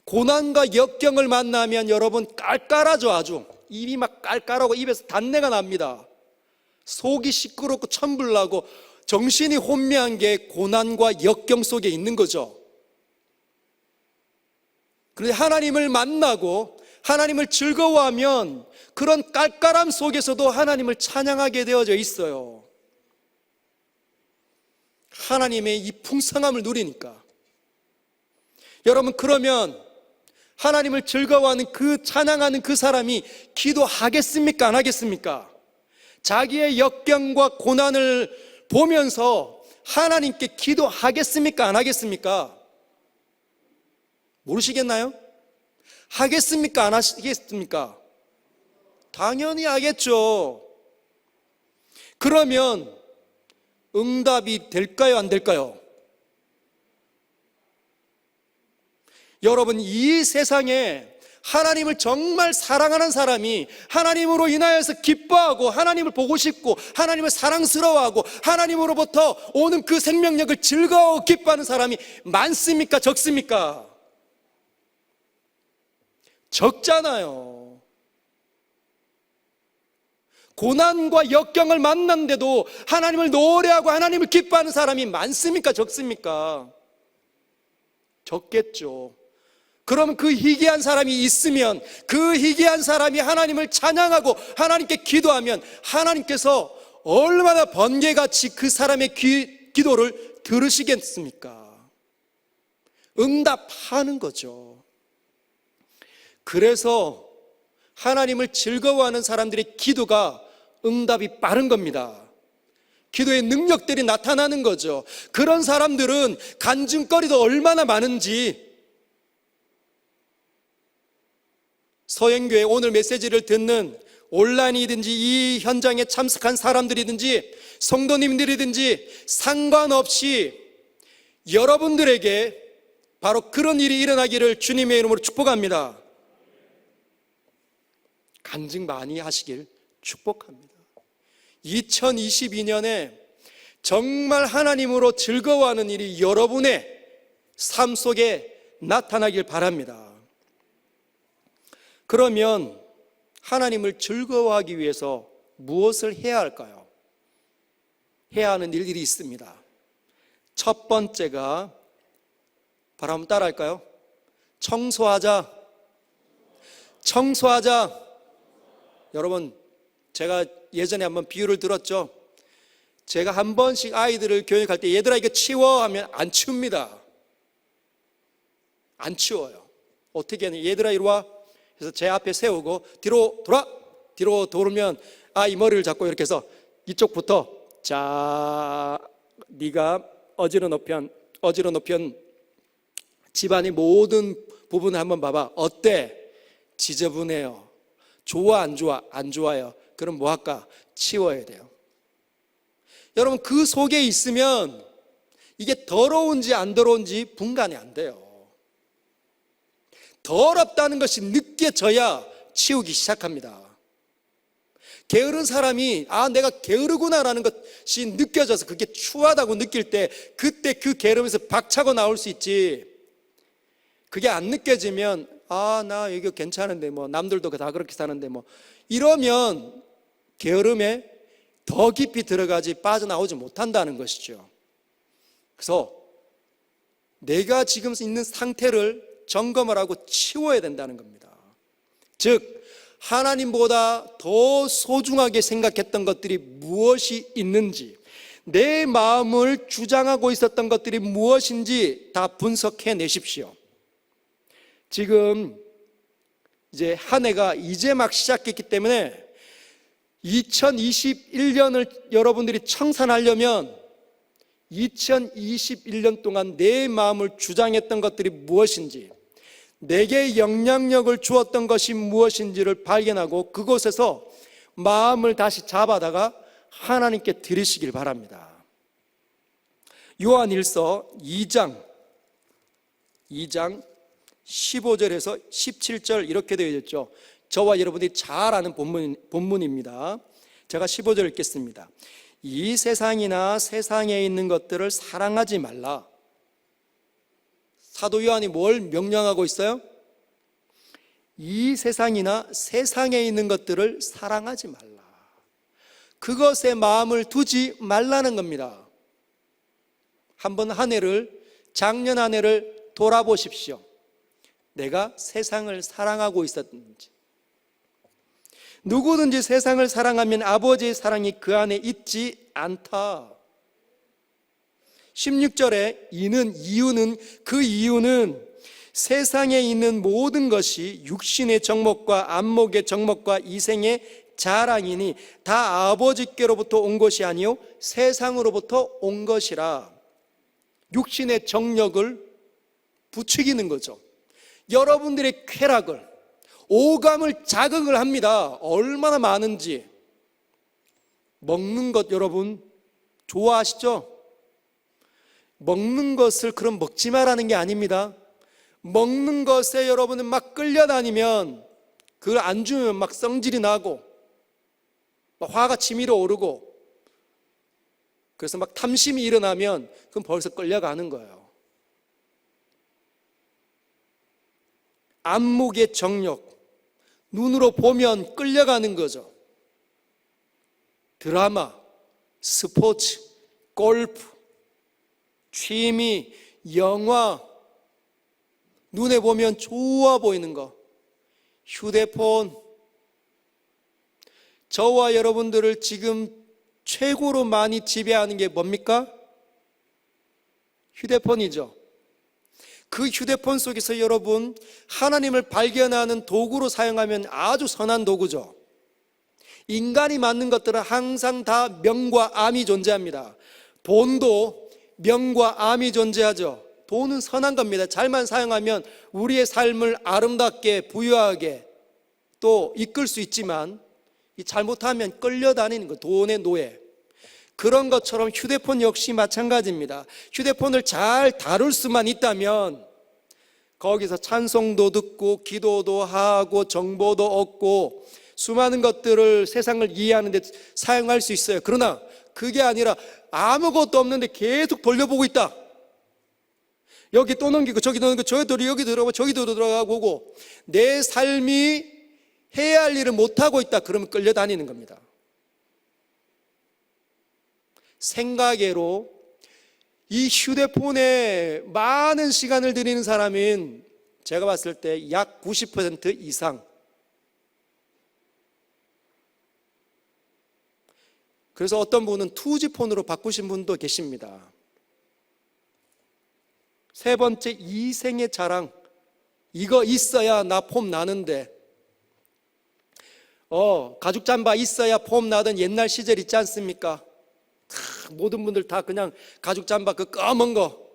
S1: 고난과 역경을 만나면 여러분 깔깔하죠. 아주 입이 막 깔깔하고 입에서 단내가 납니다. 속이 시끄럽고 천불나고 정신이 혼미한 게 고난과 역경 속에 있는 거죠. 그런데 하나님을 만나고 하나님을 즐거워하면 그런 깔깔함 속에서도 하나님을 찬양하게 되어져 있어요. 하나님의 이 풍성함을 누리니까. 여러분, 그러면 하나님을 즐거워하는 그 찬양하는 그 사람이 기도하겠습니까? 안 하겠습니까? 자기의 역경과 고난을 보면서 하나님께 기도하겠습니까? 안 하겠습니까? 모르시겠나요? 하겠습니까? 안 하시겠습니까? 당연히 하겠죠. 그러면 응답이 될까요? 안 될까요? 여러분, 이 세상에 하나님을 정말 사랑하는 사람이 하나님으로 인하여서 기뻐하고 하나님을 보고 싶고 하나님을 사랑스러워하고 하나님으로부터 오는 그 생명력을 즐거워 기뻐하는 사람이 많습니까? 적습니까? 적잖아요. 고난과 역경을 만났는데도 하나님을 노래하고 하나님을 기뻐하는 사람이 많습니까? 적습니까? 적겠죠. 그럼 그 희귀한 사람이 있으면 그 희귀한 사람이 하나님을 찬양하고 하나님께 기도하면 하나님께서 얼마나 번개같이 그 사람의 기도를 들으시겠습니까? 응답하는 거죠. 그래서 하나님을 즐거워하는 사람들의 기도가 응답이 빠른 겁니다. 기도의 능력들이 나타나는 거죠. 그런 사람들은 간증거리도 얼마나 많은지, 서행교회 오늘 메시지를 듣는 온라인이든지 이 현장에 참석한 사람들이든지 성도님들이든지 상관없이 여러분들에게 바로 그런 일이 일어나기를 주님의 이름으로 축복합니다. 간증 많이 하시길 축복합니다. 2022년에 정말 하나님으로 즐거워하는 일이 여러분의 삶 속에 나타나길 바랍니다. 그러면 하나님을 즐거워하기 위해서 무엇을 해야 할까요? 해야 하는 일들이 있습니다. 첫 번째가 바로 한번 따라 할까요? 청소하자. 여러분, 제가 예전에 한번 비유를 들었죠. 제가 한 번씩 아이들을 교육할 때 얘들아 이거 치워 하면 안 치웁니다. 안 치워요. 어떻게 하냐, 얘들아 이리 와. 그래서 제 앞에 세우고 뒤로 돌면 아이 머리를 잡고 이렇게 해서 이쪽부터 자, 네가 어지러놓편 집안의 모든 부분을 한번 봐봐. 어때? 지저분해요. 좋아 안 좋아? 안 좋아요. 그럼 뭐 할까? 치워야 돼요. 여러분, 그 속에 있으면 이게 더러운지 안 더러운지 분간이 안 돼요. 더럽다는 것이 느껴져야 치우기 시작합니다. 게으른 사람이 내가 게으르구나라는 것이 느껴져서 그게 추하다고 느낄 때 그때 그 게으름에서 박차고 나올 수 있지, 그게 안 느껴지면 나 이거 괜찮은데 남들도 다 그렇게 사는데 이러면 게으름에 더 깊이 들어가지 빠져나오지 못한다는 것이죠. 그래서 내가 지금 있는 상태를 점검을 하고 치워야 된다는 겁니다. 즉 하나님보다 더 소중하게 생각했던 것들이 무엇이 있는지, 내 마음을 주장하고 있었던 것들이 무엇인지 다 분석해 내십시오. 지금 이제 한 해가 이제 막 시작했기 때문에 2021년을 여러분들이 청산하려면 2021년 동안 내 마음을 주장했던 것들이 무엇인지, 내게 영향력을 주었던 것이 무엇인지를 발견하고 그곳에서 마음을 다시 잡아다가 하나님께 드리시길 바랍니다. 요한일서 2장 15절에서 17절 이렇게 되어 있죠. 저와 여러분들이 잘 아는 본문입니다. 제가 15절 읽겠습니다. 이 세상이나 세상에 있는 것들을 사랑하지 말라. 사도 요한이 뭘 명령하고 있어요? 이 세상이나 세상에 있는 것들을 사랑하지 말라. 그것에 마음을 두지 말라는 겁니다. 한번 작년 한 해를 돌아보십시오. 내가 세상을 사랑하고 있었는지. 누구든지 세상을 사랑하면 아버지의 사랑이 그 안에 있지 않다. 16절에 그 이유는 세상에 있는 모든 것이 육신의 정욕과 안목의 정욕과 이생의 자랑이니 다 아버지께로부터 온 것이 아니요 세상으로부터 온 것이라. 육신의 정욕을 부추기는 거죠. 여러분들의 쾌락을, 오감을 자극을 합니다. 얼마나 많은지. 먹는 것 여러분 좋아하시죠? 먹는 것을 그럼 먹지 말라는 게 아닙니다. 먹는 것에 여러분은 막 끌려다니면 그걸 안 주면 막 성질이 나고 막 화가 치밀어 오르고, 그래서 막 탐심이 일어나면 그건 벌써 끌려가는 거예요. 안목의 정욕, 눈으로 보면 끌려가는 거죠. 드라마, 스포츠, 골프, 취미, 영화, 눈에 보면 좋아 보이는 거, 휴대폰. 저와 여러분들을 지금 최고로 많이 지배하는 게 뭡니까? 휴대폰이죠. 그 휴대폰 속에서 여러분, 하나님을 발견하는 도구로 사용하면 아주 선한 도구죠. 인간이 만든 것들은 항상 다 명과 암이 존재합니다. 돈도 명과 암이 존재하죠. 돈은 선한 겁니다. 잘만 사용하면 우리의 삶을 아름답게 부유하게 또 이끌 수 있지만, 잘못하면 끌려다니는 거, 돈의 노예. 그런 것처럼 휴대폰 역시 마찬가지입니다. 휴대폰을 잘 다룰 수만 있다면 거기서 찬송도 듣고 기도도 하고 정보도 얻고 수많은 것들을, 세상을 이해하는 데 사용할 수 있어요. 그러나 그게 아니라 아무것도 없는데 계속 돌려보고 있다. 여기 또 넘기고 저기 넘기고 여기 들어가고 저기도 들어가고 내 삶이 해야 할 일을 못하고 있다. 그러면 끌려다니는 겁니다. 생각외로 이 휴대폰에 많은 시간을 들이는 사람은 제가 봤을 때 약 90% 이상. 그래서 어떤 분은 2G폰으로 바꾸신 분도 계십니다. 세 번째, 이생의 자랑. 이거 있어야 나 폼 나는데, 가죽 잠바 있어야 폼 나던 옛날 시절 있지 않습니까? 모든 분들 다 그냥 가죽 잠바 그 검은 거.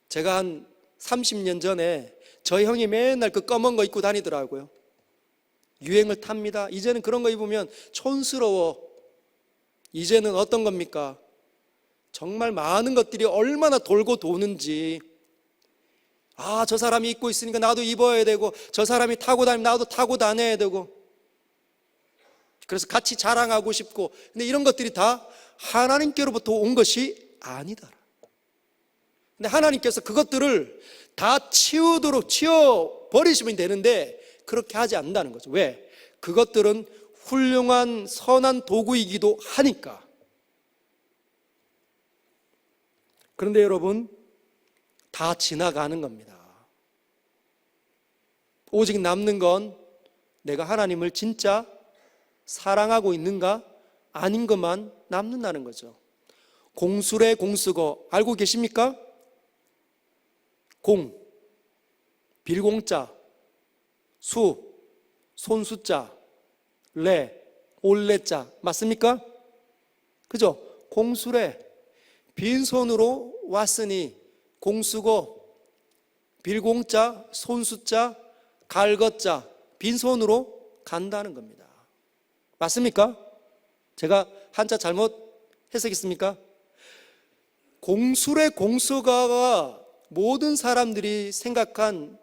S1: 제가 한 30년 전에 저희 형이 맨날 그 검은 거 입고 다니더라고요. 유행을 탑니다. 이제는 그런 거 입으면 촌스러워. 이제는 어떤 겁니까? 정말 많은 것들이 얼마나 돌고 도는지. 저 사람이 입고 있으니까 나도 입어야 되고, 저 사람이 타고 다니면 나도 타고 다녀야 되고, 그래서 같이 자랑하고 싶고. 근데 이런 것들이 다 하나님께로부터 온 것이 아니다. 근데 하나님께서 그것들을 다 치워버리시면 되는데 그렇게 하지 않는다는 거죠. 왜? 그것들은 훌륭한 선한 도구이기도 하니까. 그런데 여러분, 다 지나가는 겁니다. 오직 남는 건 내가 하나님을 진짜 사랑하고 있는가 아닌 것만 남는다는 거죠. 공수래 공수거 알고 계십니까? 공, 빌공자, 수, 손수자, 래, 올레자 맞습니까? 그죠? 공수래. 빈손으로 왔으니 공수거, 빌공자, 손수자, 갈것자, 빈손으로 간다는 겁니다. 맞습니까? 제가 한자 잘못 해석했습니까? 공수래 공수가가 모든 사람들이 생각한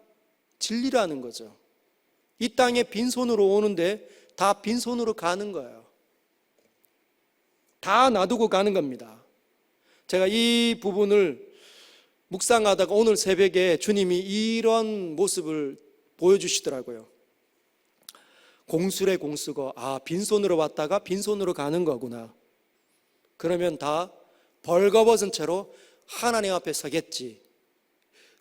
S1: 진리라는 거죠. 이 땅에 빈손으로 오는데 다 빈손으로 가는 거예요. 다 놔두고 가는 겁니다. 제가 이 부분을 묵상하다가 오늘 새벽에 주님이 이런 모습을 보여주시더라고요. 공수래 공수거, 빈손으로 왔다가 빈손으로 가는 거구나. 그러면 다 벌거벗은 채로 하나님 앞에 서겠지.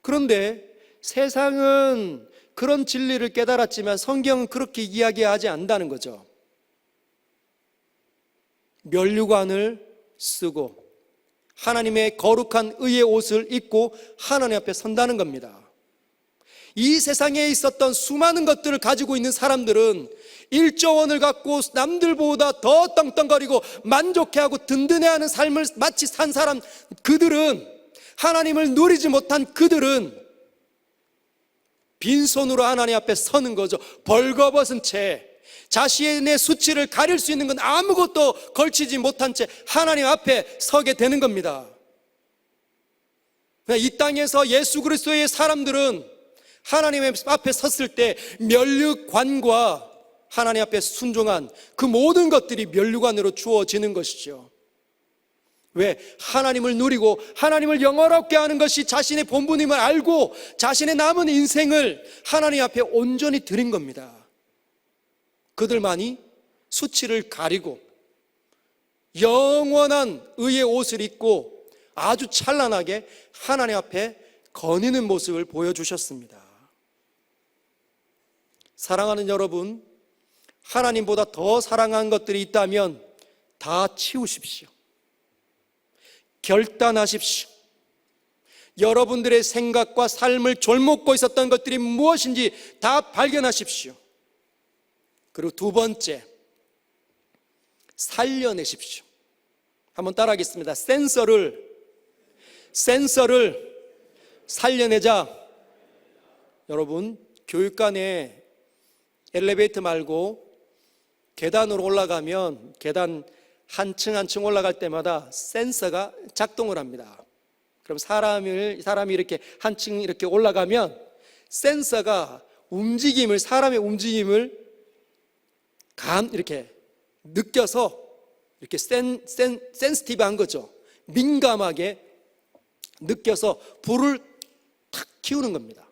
S1: 그런데 세상은 그런 진리를 깨달았지만 성경은 그렇게 이야기하지 않는다는 거죠. 면류관을 쓰고 하나님의 거룩한 의의 옷을 입고 하나님 앞에 선다는 겁니다. 이 세상에 있었던 수많은 것들을 가지고 있는 사람들은 1조 원을 갖고 남들보다 더 떵떵거리고 만족해하고 든든해하는 삶을 마치 산 사람, 그들은 하나님을 누리지 못한 그들은 빈손으로 하나님 앞에 서는 거죠. 벌거벗은 채, 자신의 수치를 가릴 수 있는 건 아무것도 걸치지 못한 채 하나님 앞에 서게 되는 겁니다. 이 땅에서 예수 그리스도의 사람들은 하나님 앞에 섰을 때 면류관과 하나님 앞에 순종한 그 모든 것들이 면류관으로 주어지는 것이죠. 왜? 하나님을 누리고 하나님을 영화롭게 하는 것이 자신의 본분임을 알고 자신의 남은 인생을 하나님 앞에 온전히 드린 겁니다. 그들만이 수치를 가리고 영원한 의의 옷을 입고 아주 찬란하게 하나님 앞에 거니는 모습을 보여주셨습니다. 사랑하는 여러분, 하나님보다 더 사랑한 것들이 있다면 다 치우십시오. 결단하십시오. 여러분들의 생각과 삶을 졸먹고 있었던 것들이 무엇인지 다 발견하십시오. 그리고 두 번째, 살려내십시오. 한번 따라하겠습니다. 센서를 살려내자. 여러분, 교육관에 엘리베이터 말고 계단으로 올라가면 계단 한 층 한 층 올라갈 때마다 센서가 작동을 합니다. 그럼 사람이 이렇게 한 층 이렇게 올라가면 센서가 사람의 움직임을 이렇게 느껴서 이렇게 센시티브한 거죠. 민감하게 느껴서 불을 탁 키우는 겁니다.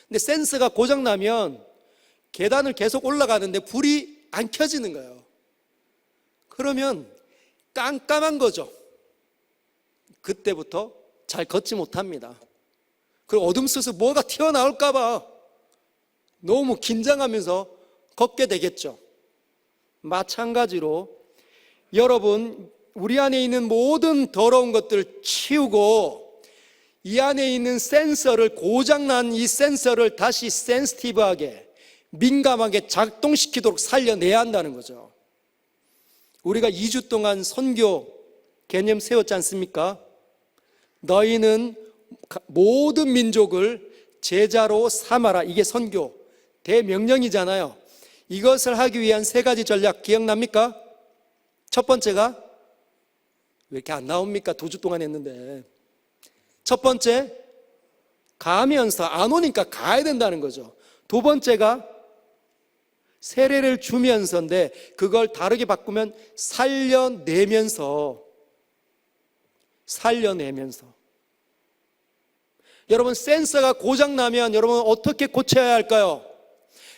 S1: 근데 센서가 고장나면 계단을 계속 올라가는데 불이 안 켜지는 거예요. 그러면 깜깜한 거죠. 그때부터 잘 걷지 못합니다. 그리고 어둠 속에서 뭐가 튀어나올까 봐 너무 긴장하면서 걷게 되겠죠. 마찬가지로 여러분, 우리 안에 있는 모든 더러운 것들을 치우고 이 안에 있는 센서를, 고장난 이 센서를 다시 센시티브하게, 민감하게 작동시키도록 살려내야 한다는 거죠. 우리가 2주 동안 선교 개념 세웠지 않습니까? 너희는 모든 민족을 제자로 삼아라. 이게 선교 대명령이잖아요. 이것을 하기 위한 세 가지 전략 기억납니까? 첫 번째가 왜 이렇게 안 나옵니까? 2주 동안 했는데. 첫 번째, 가면서 안 오니까 가야 된다는 거죠. 두 번째가 세례를 주면서인데 그걸 다르게 바꾸면 살려내면서. 여러분, 센서가 고장나면 여러분 어떻게 고쳐야 할까요?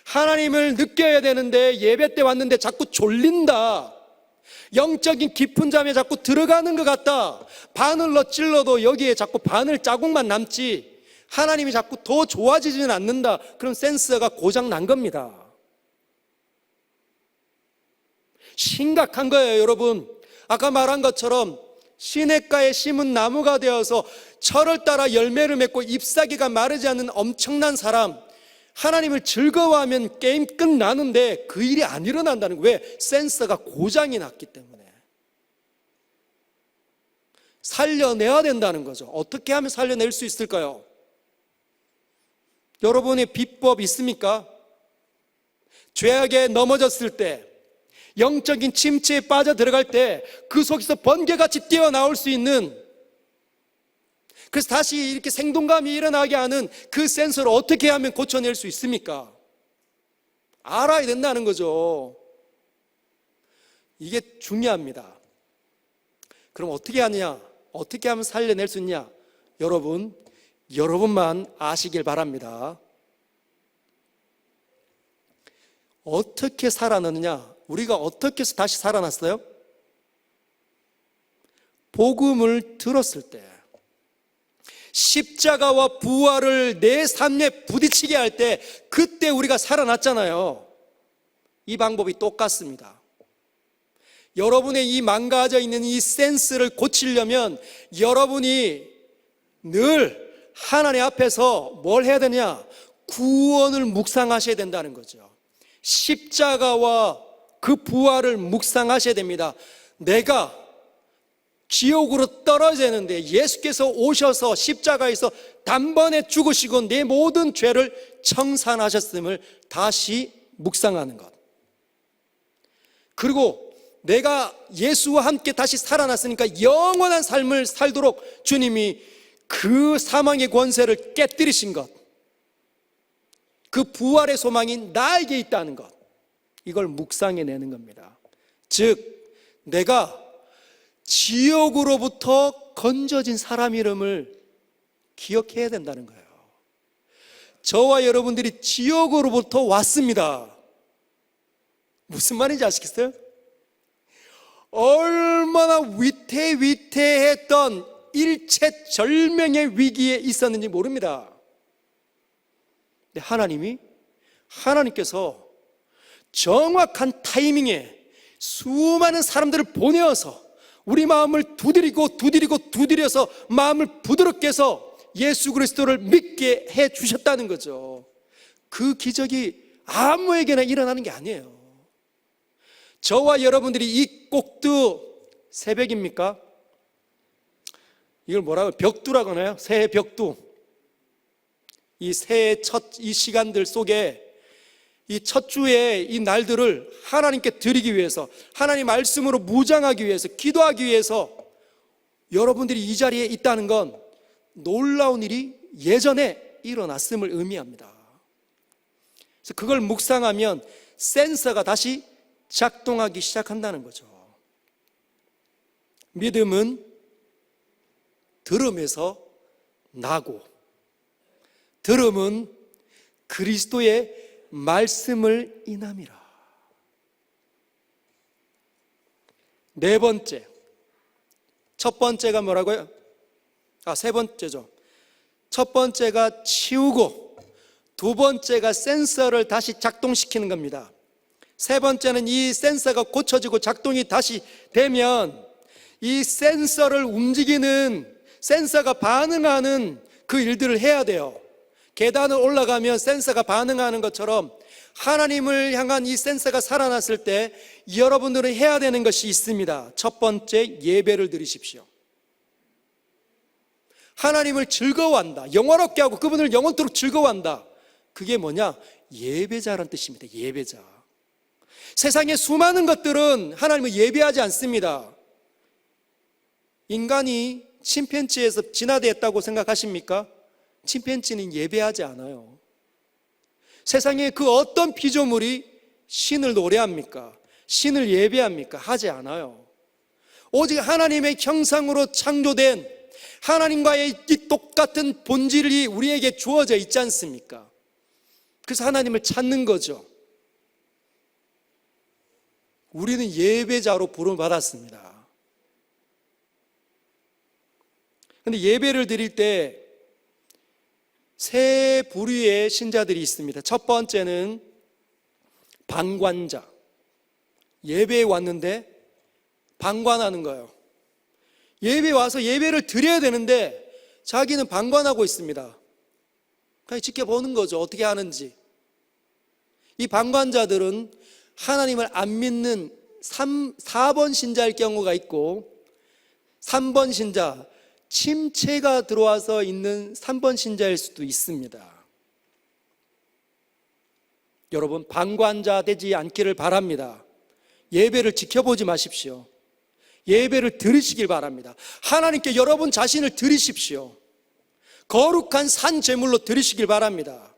S1: 하나님을 느껴야 되는데 예배 때 왔는데 자꾸 졸린다, 영적인 깊은 잠에 자꾸 들어가는 것 같다, 바늘로 찔러도 여기에 자꾸 바늘 자국만 남지 하나님이 자꾸 더 좋아지지는 않는다. 그럼 센서가 고장난 겁니다. 심각한 거예요. 여러분, 아까 말한 것처럼 시냇가에 심은 나무가 되어서 철을 따라 열매를 맺고 잎사귀가 마르지 않는 엄청난 사람, 하나님을 즐거워하면 게임 끝나는데 그 일이 안 일어난다는 거예요. 왜? 센서가 고장이 났기 때문에. 살려내야 된다는 거죠. 어떻게 하면 살려낼 수 있을까요? 여러분의 비법 있습니까? 죄악에 넘어졌을 때, 영적인 침체에 빠져 들어갈 때 그 속에서 번개같이 뛰어나올 수 있는, 그래서 다시 이렇게 생동감이 일어나게 하는 그 센서를 어떻게 하면 고쳐낼 수 있습니까? 알아야 된다는 거죠. 이게 중요합니다. 그럼 어떻게 하느냐? 어떻게 하면 살려낼 수 있냐? 여러분만 아시길 바랍니다. 어떻게 살아났느냐? 우리가 어떻게 해서 다시 살아났어요? 복음을 들었을 때, 십자가와 부활을 내 삶에 부딪히게 할 때, 그때 우리가 살아났잖아요. 이 방법이 똑같습니다. 여러분의 이 망가져 있는 이 센스를 고치려면 여러분이 늘 하나님 앞에서 뭘 해야 되냐? 구원을 묵상하셔야 된다는 거죠. 십자가와 그 부활을 묵상하셔야 됩니다. 내가 지옥으로 떨어져야 되는데 예수께서 오셔서 십자가에서 단번에 죽으시고 내 모든 죄를 청산하셨음을 다시 묵상하는 것. 그리고 내가 예수와 함께 다시 살아났으니까 영원한 삶을 살도록 주님이 그 사망의 권세를 깨뜨리신 것, 그 부활의 소망이 나에게 있다는 것, 이걸 묵상해내는 겁니다. 즉 내가 지옥으로부터 건져진 사람 이름을 기억해야 된다는 거예요. 저와 여러분들이 지옥으로부터 왔습니다. 무슨 말인지 아시겠어요? 얼마나 위태위태했던 일체절명의 위기에 있었는지 모릅니다. 근데 하나님께서 정확한 타이밍에 수많은 사람들을 보내어서 우리 마음을 두드려서 마음을 부드럽게 해서 예수 그리스도를 믿게 해 주셨다는 거죠. 그 기적이 아무에게나 일어나는 게 아니에요. 저와 여러분들이 이 꼭두 새벽입니까? 이걸 뭐라고 벽두라고 하나요? 새해 벽두. 이 새해 이 시간들 속에 이 첫 주의 이 날들을 하나님께 드리기 위해서, 하나님 말씀으로 무장하기 위해서, 기도하기 위해서 여러분들이 이 자리에 있다는 건 놀라운 일이 예전에 일어났음을 의미합니다. 그래서 그걸 묵상하면 센서가 다시 작동하기 시작한다는 거죠. 믿음은 들음에서 나고, 들음은 그리스도의 말씀을 인함이라. 네 번째, 첫 번째가 뭐라고요? 세 번째죠. 첫 번째가 치우고, 두 번째가 센서를 다시 작동시키는 겁니다. 세 번째는 이 센서가 고쳐지고 작동이 다시 되면 이 센서를 움직이는, 센서가 반응하는 그 일들을 해야 돼요. 계단을 올라가면 센서가 반응하는 것처럼 하나님을 향한 이 센서가 살아났을 때 여러분들은 해야 되는 것이 있습니다. 첫 번째, 예배를 드리십시오. 하나님을 즐거워한다, 영원롭게 하고 그분을 영원토록 즐거워한다. 그게 뭐냐? 예배자란 뜻입니다. 예배자. 세상의 수많은 것들은 하나님을 예배하지 않습니다. 인간이 침팬지에서 진화되었다고 생각하십니까? 침팬지는 예배하지 않아요. 세상에 그 어떤 피조물이 신을 노래합니까? 신을 예배합니까? 하지 않아요. 오직 하나님의 형상으로 창조된 하나님과의 이 똑같은 본질이 우리에게 주어져 있지 않습니까? 그래서 하나님을 찾는 거죠. 우리는 예배자로 부름을 받았습니다. 그런데 예배를 드릴 때 세 부류의 신자들이 있습니다. 첫 번째는 방관자. 예배에 왔는데 방관하는 거예요. 예배에 와서 예배를 드려야 되는데 자기는 방관하고 있습니다. 그냥 지켜보는 거죠. 어떻게 하는지. 이 방관자들은 하나님을 안 믿는 4번 신자일 경우가 있고, 3번 신자, 침체가 들어와서 있는 3번 신자일 수도 있습니다. 여러분, 방관자 되지 않기를 바랍니다. 예배를 지켜보지 마십시오. 예배를 드리시길 바랍니다. 하나님께 여러분 자신을 드리십시오. 거룩한 산 제물로 드리시길 바랍니다.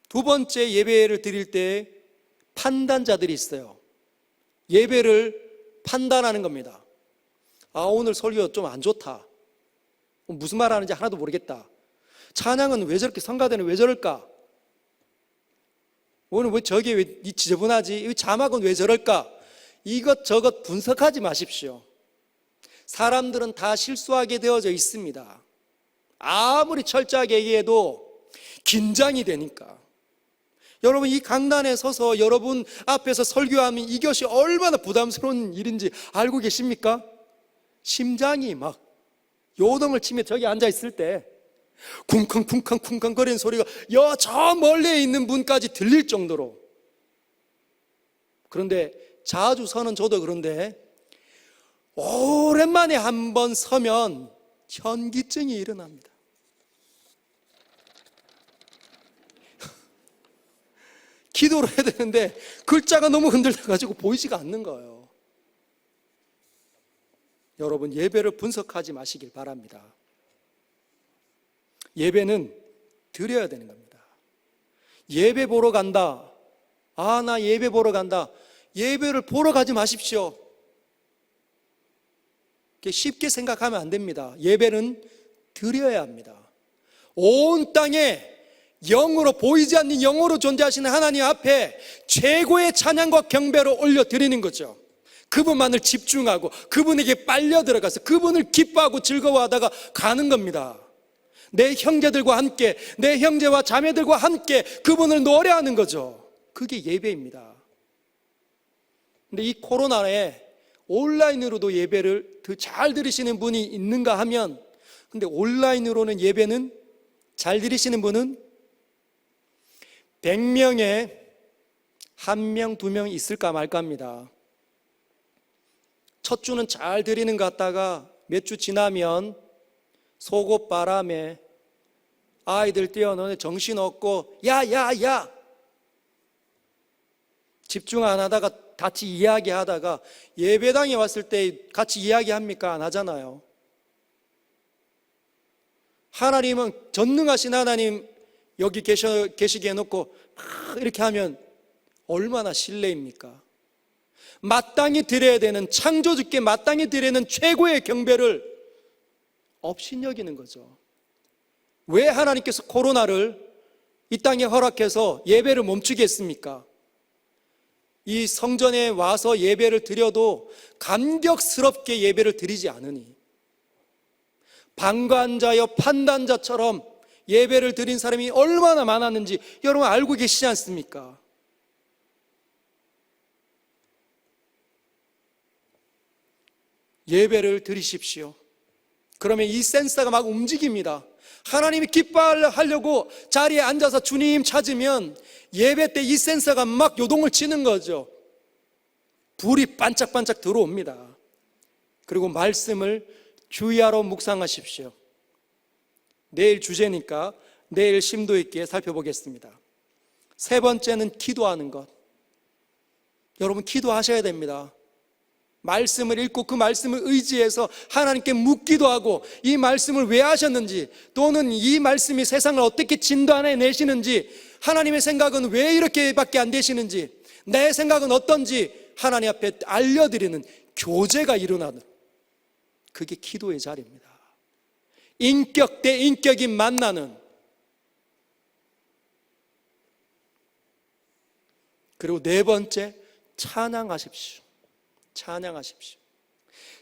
S1: 두 번째, 예배를 드릴 때 판단자들이 있어요. 예배를 판단하는 겁니다. 오늘 설교 좀 안 좋다. 무슨 말 하는지 하나도 모르겠다. 찬양은 왜 저렇게, 성가대는 왜 저럴까? 오늘 왜 저게 왜 지저분하지? 이 자막은 왜 저럴까? 이것저것 분석하지 마십시오. 사람들은 다 실수하게 되어져 있습니다. 아무리 철저하게 얘기해도 긴장이 되니까. 여러분, 이 강단에 서서 여러분 앞에서 설교하면 이것이 얼마나 부담스러운 일인지 알고 계십니까? 심장이 막 요동을 치며 저기 앉아 있을 때 쿵쾅쿵쾅쿵쾅 거리는 소리가 저 멀리에 있는 분까지 들릴 정도로. 그런데 자주 서는 저도 그런데 오랜만에 한번 서면 현기증이 일어납니다. 기도를 해야 되는데 글자가 너무 흔들려가지고 보이지가 않는 거예요. 여러분, 예배를 분석하지 마시길 바랍니다. 예배는 드려야 되는 겁니다. 예배 보러 간다. 나 예배 보러 간다. 예배를 보러 가지 마십시오. 쉽게 생각하면 안 됩니다. 예배는 드려야 합니다. 온 땅에 영으로, 보이지 않는 영으로 존재하시는 하나님 앞에 최고의 찬양과 경배로 올려드리는 거죠. 그분만을 집중하고 그분에게 빨려 들어가서 그분을 기뻐하고 즐거워하다가 가는 겁니다. 내 형제들과 함께, 내 형제와 자매들과 함께 그분을 노래하는 거죠. 그게 예배입니다. 근데 이 코로나에 온라인으로도 예배를 더 잘 드리시는 분이 있는가 하면, 근데 온라인으로는 예배는 잘 드리시는 분은 100명에 1명, 2명 있을까 말까 합니다. 첫 주는 잘 드리는 것 같다가 몇 주 지나면 속옷 바람에 아이들 뛰어노는 정신없고 야 집중 안 하다가 같이 이야기하다가 예배당에 왔을 때 같이 이야기합니까? 안 하잖아요. 하나님은 전능하신 하나님 여기 계시게 해놓고 막 이렇게 하면 얼마나 신뢰입니까? 마땅히 드려야 되는, 창조주께 마땅히 드려야 되는 최고의 경배를 업신여기는 거죠. 왜 하나님께서 코로나를 이 땅에 허락해서 예배를 멈추게 했습니까? 이 성전에 와서 예배를 드려도 감격스럽게 예배를 드리지 않으니, 방관자여 판단자처럼 예배를 드린 사람이 얼마나 많았는지 여러분 알고 계시지 않습니까? 예배를 드리십시오. 그러면 이 센서가 막 움직입니다. 하나님이 기뻐하려고 자리에 앉아서 주님 찾으면 예배 때 이 센서가 막 요동을 치는 거죠. 불이 반짝반짝 들어옵니다. 그리고 말씀을 주의하러 묵상하십시오. 내일 주제니까 내일 심도 있게 살펴보겠습니다. 세 번째는 기도하는 것. 여러분, 기도하셔야 됩니다. 말씀을 읽고 그 말씀을 의지해서 하나님께 묻기도 하고, 이 말씀을 왜 하셨는지, 또는 이 말씀이 세상을 어떻게 진단해 내시는지, 하나님의 생각은 왜 이렇게밖에 안 되시는지, 내 생각은 어떤지 하나님 앞에 알려드리는 교제가 일어나는, 그게 기도의 자리입니다. 인격 대 인격이 만나는. 그리고 네 번째, 찬양하십시오. 찬양하십시오.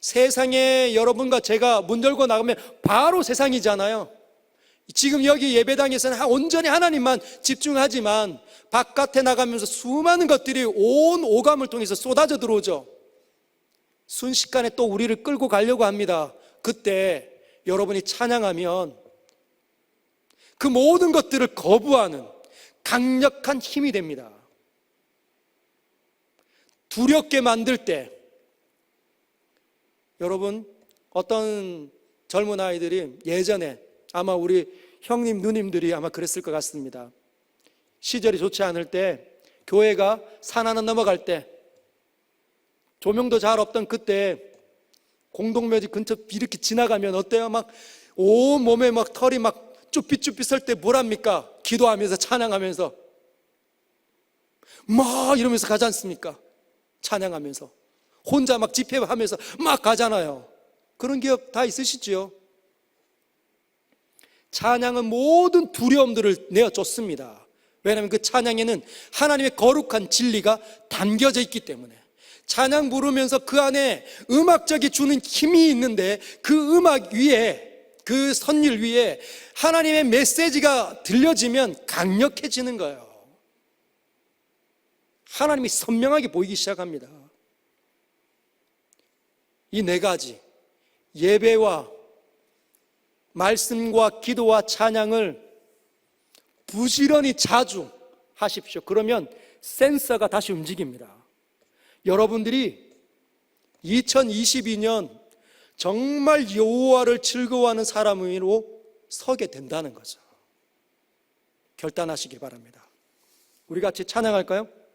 S1: 세상에 여러분과 제가 문 열고 나가면 바로 세상이잖아요. 지금 여기 예배당에서는 온전히 하나님만 집중하지만 바깥에 나가면서 수많은 것들이 온 오감을 통해서 쏟아져 들어오죠. 순식간에 또 우리를 끌고 가려고 합니다. 그때 여러분이 찬양하면 그 모든 것들을 거부하는 강력한 힘이 됩니다. 두렵게 만들 때, 여러분, 어떤 젊은 아이들이 예전에, 아마 우리 형님 누님들이 아마 그랬을 것 같습니다. 시절이 좋지 않을 때, 교회가 산 하나 넘어갈 때, 조명도 잘 없던 그때 공동묘지 근처 이렇게 지나가면 어때요? 막 온 몸에 막 털이 막 쭈삣쭈삣 설 때 뭘 합니까? 기도하면서 찬양하면서 막 이러면서 가지 않습니까? 찬양하면서 혼자 막 집회하면서 막 가잖아요. 그런 기억 다 있으시죠? 찬양은 모든 두려움들을 내어쫓습니다. 왜냐하면 그 찬양에는 하나님의 거룩한 진리가 담겨져 있기 때문에. 찬양 부르면서 그 안에 음악적이 주는 힘이 있는데, 그 음악 위에, 그 선율 위에 하나님의 메시지가 들려지면 강력해지는 거예요. 하나님이 선명하게 보이기 시작합니다. 이 네 가지, 예배와 말씀과 기도와 찬양을 부지런히 자주 하십시오. 그러면 센서가 다시 움직입니다. 여러분들이 2022년 정말 여호와를 즐거워하는 사람으로 서게 된다는 거죠. 결단하시기 바랍니다. 우리 같이 찬양할까요?